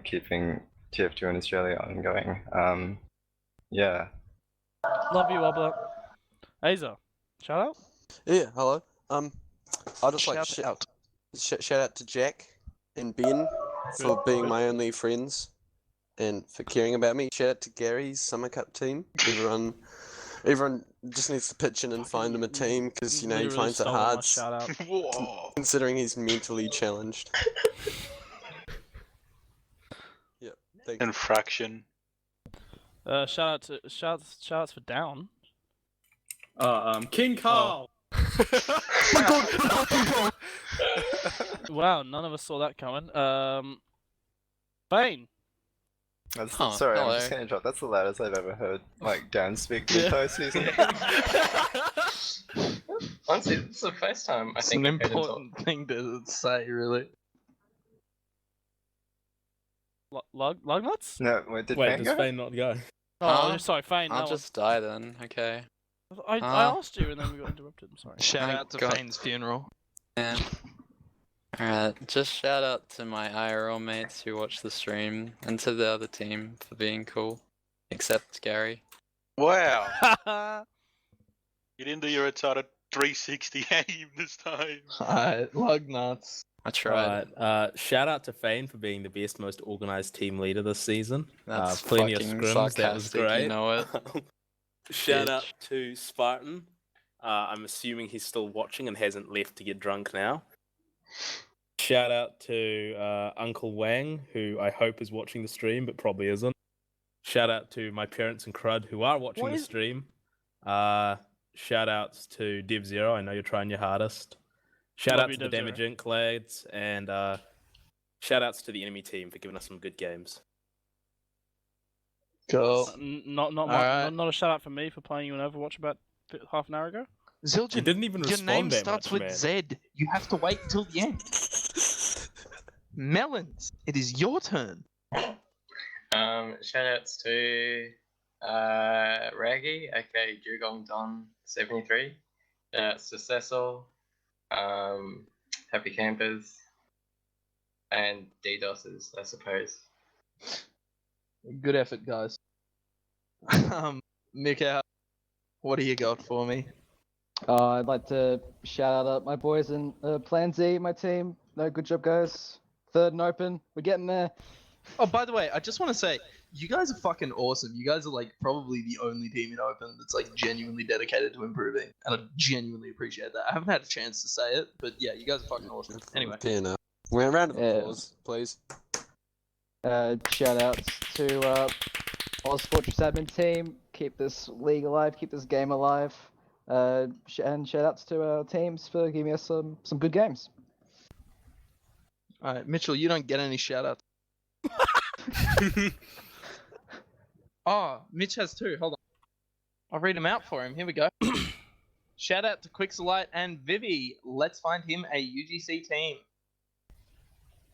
keeping TF2 in Australia ongoing. Yeah. Love you, Wobbler. Aza, shout out. Yeah, hello. I'd just like Shout out. shout out to Jack and Ben for being my only friends and for caring about me. Shout out to Gary's Summer Cup team. Everyone just needs to pitch in and find him a team because, you know, he Literally finds it stole my hard shout out. Whoa. considering he's mentally challenged. Yep, thank you. Infraction. Shout outs for down. King Carl. Wow, none of us saw that coming. Bane. That's Huh, sorry, hello. I'm just gonna interrupt. That's the loudest I've ever heard like Dan speak the Yeah. entire season. Honestly, this is the first time I It's think an I've heard him talk. important thing to say, really. Lugnuts? No, wait, did Wait, Fane does go? Fane not go? Oh, sorry, Fane. I'll No, just die then. Okay. I asked you and then we got interrupted. I'm sorry. Shout Thank out to God. Fane's funeral. Yeah. Alright, just shout out to my IRL mates who watch the stream and to the other team for being cool. Except Gary. Wow. You didn't do your retarded 360 aim this time. Alright, lug nuts. I tried. Alright, shout out to Fane for being the best, most organized team leader this season. That's plenty of fucking scrims, that was sarcastic, great. you know it. Shout out to Spartan. I'm assuming he's still watching and hasn't left to get drunk now. Shout out to Uncle Wang, who I hope is watching the stream, but probably isn't. Shout out to my parents and Crud, who are watching the stream. Shout outs to Dev Zero, I know you're trying your hardest. Shout out to the Damage Inc. lads, and shout outs to the enemy team for giving us some good games. Cool. Not a shout out for me for playing you in Overwatch about half an hour ago. Zildjian, You didn't even your respond name that starts much, with man. Z. You have to wait till the end. Melons, it is your turn. Shout outs to Raggy, aka Dugong Don 73. Shout outs to Cecil, Happy Campers, and DDoSes, I suppose. Good effort, guys. Mikcow, what do you got for me? I'd like to shout out my boys in Plan Z, my team. No, good job, guys. Third and open. We're getting there. Oh, by the way, I just want to say, you guys are fucking awesome. You guys are like probably the only team in Open that's like genuinely dedicated to improving, and I genuinely appreciate that. I haven't had a chance to say it, but yeah, you guys are fucking awesome. Anyway, round of applause, please. Shout outs to ozfortress admin team. Keep this league alive. Keep this game alive. And shout outs to our teams for giving us some good games. Alright, Mitchell, you don't get any shout outs. Oh, Mitch has two. Hold on. I'll read them out for him. Here we go. Shout out to Quixelite and Vivi. Let's find him a UGC team.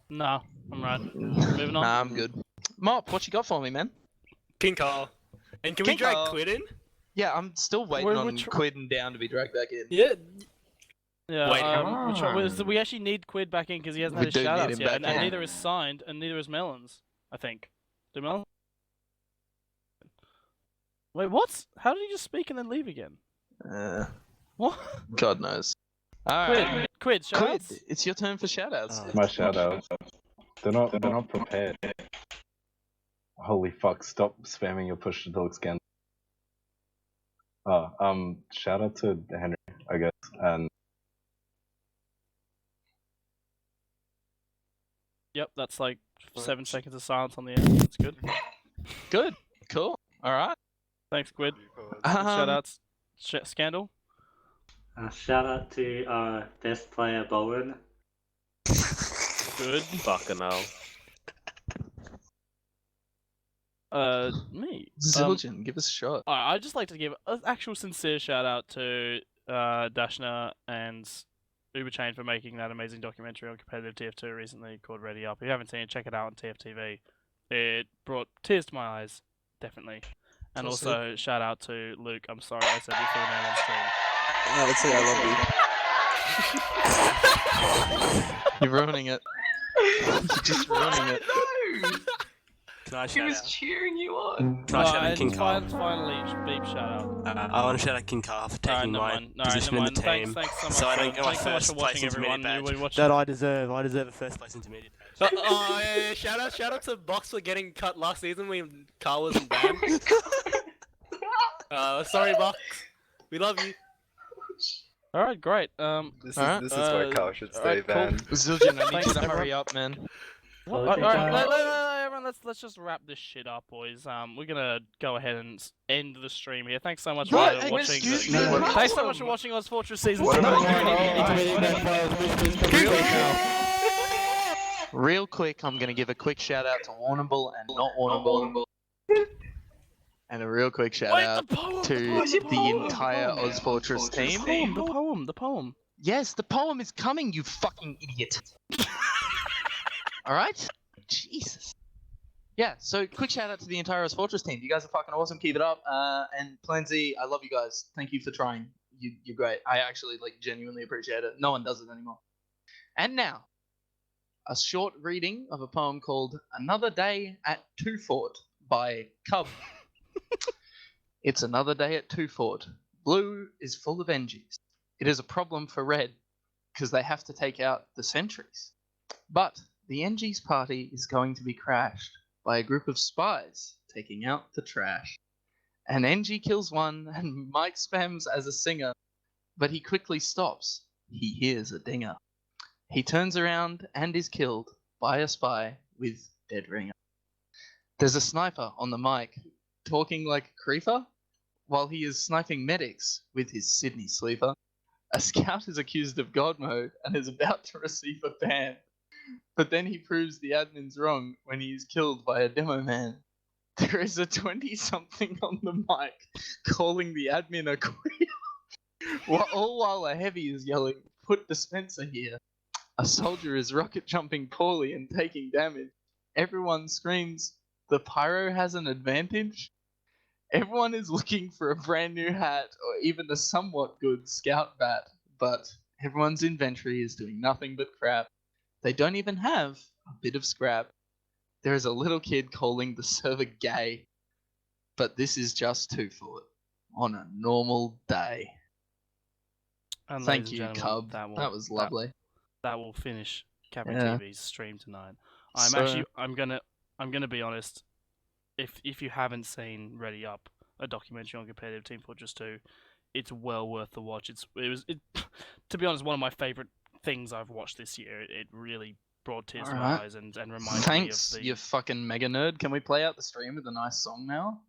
No, I'm right. Moving on. Nah, I'm good. Mop, what you got for me, man? King Carl. And can we drag Quid in? Yeah, I'm still waiting on Quid and Down to be dragged back in. Yeah. Yeah, Wait, we actually need Quid back in because he hasn't had his shoutouts yet, and neither is Signed, and neither is Melons, I think. Do Melons? Wait, what? How did he just speak and then leave again? What? God knows. Alright. Quid, shoutouts? Quid, it's your turn for shoutouts. My shoutouts. They're not prepared. Holy fuck, stop spamming your push to talk scan. Shout out to Henry, I guess, and Yep, that's like 7 seconds of silence on the end. That's good. Good. Cool. Alright. Thanks, Quid. Shoutouts. Scandal. Shout out to best player Bowen. Good. Fucking hell. Me. Zildjian, give us a shot. I'd just like to give an actual sincere shout out to Dashna and Uberchain for making that amazing documentary on competitive TF2 recently called Ready Up. If you haven't seen it, check it out on TF2. It brought tears to my eyes, definitely. And also, shout out to Luke. I'm sorry I said your full name on stream. Let's say I love you. You're ruining it. You're just ruining it. No! Can I He shout was out? cheering you on. Can I shout out King Carl? Finally, beep shout out. I want to shout out King Carl for taking my position in the team, Thanks so much. so I don't get my Thanks so much first for place watching, everyone. intermediate badge. That I deserve a first place intermediate badge. Yeah, shout out to Box for getting cut last season when Carl wasn't banned. Sorry, Box. We love you. Alright, great. This is why Carl should stay banned. Zildjian, I need you to hurry up, man. Alright, everyone, let's just wrap this shit up, boys. We're gonna go ahead and end the stream here. Thanks so much for watching. Thanks so much for watching ozfortress season 2. Real quick, I'm gonna give a quick shout out to Warrnambool and not Warrnambool. And a real quick shout out to the entire ozfortress team. The poem. Yes, the poem is coming, you fucking idiot. Alright? Jesus. yeah, so quick shout out to the entire ozfortress team. You guys are fucking awesome. Keep it up. And Plansy, I love you guys. Thank you for trying. You're great. I actually genuinely appreciate it. No one does it anymore. And now, a short reading of a poem called "Another Day at Two Fort" by Cub. It's another day at Two Fort. Blue is full of NGs. It is a problem for red because they have to take out the sentries. But the NG's party is going to be crashed by a group of spies taking out the trash. An NG kills one and Mike spams as a singer, but he quickly stops. He hears a dinger. He turns around and is killed by a spy with dead ringer. There's a sniper on the mic talking like a creeper while he is sniping medics with his Sydney sleeper. A scout is accused of God mode and is about to receive a ban. But then he proves the admin's wrong when he is killed by a demo man. There is a 20-something on the mic calling the admin a queer. All while a heavy is yelling, "Put dispenser here." A soldier is rocket jumping poorly and taking damage. Everyone screams, "The pyro has an advantage." Everyone is looking for a brand new hat or even a somewhat good scout bat, but everyone's inventory is doing nothing but crap. They don't even have a bit of scrap. There is a little kid calling the server gay, but this is just Two Fort on a normal day. And thank you, Cub. That was lovely. That will finish CappingTV's stream tonight. I'm gonna be honest. If you haven't seen Ready Up, a documentary on competitive Team Fortress 2, it's well worth the watch. To be honest, one of my favorite things I've watched this year. It really brought tears to my eyes and reminded me of the... Thanks, you fucking mega nerd. Can we play out the stream with a nice song now?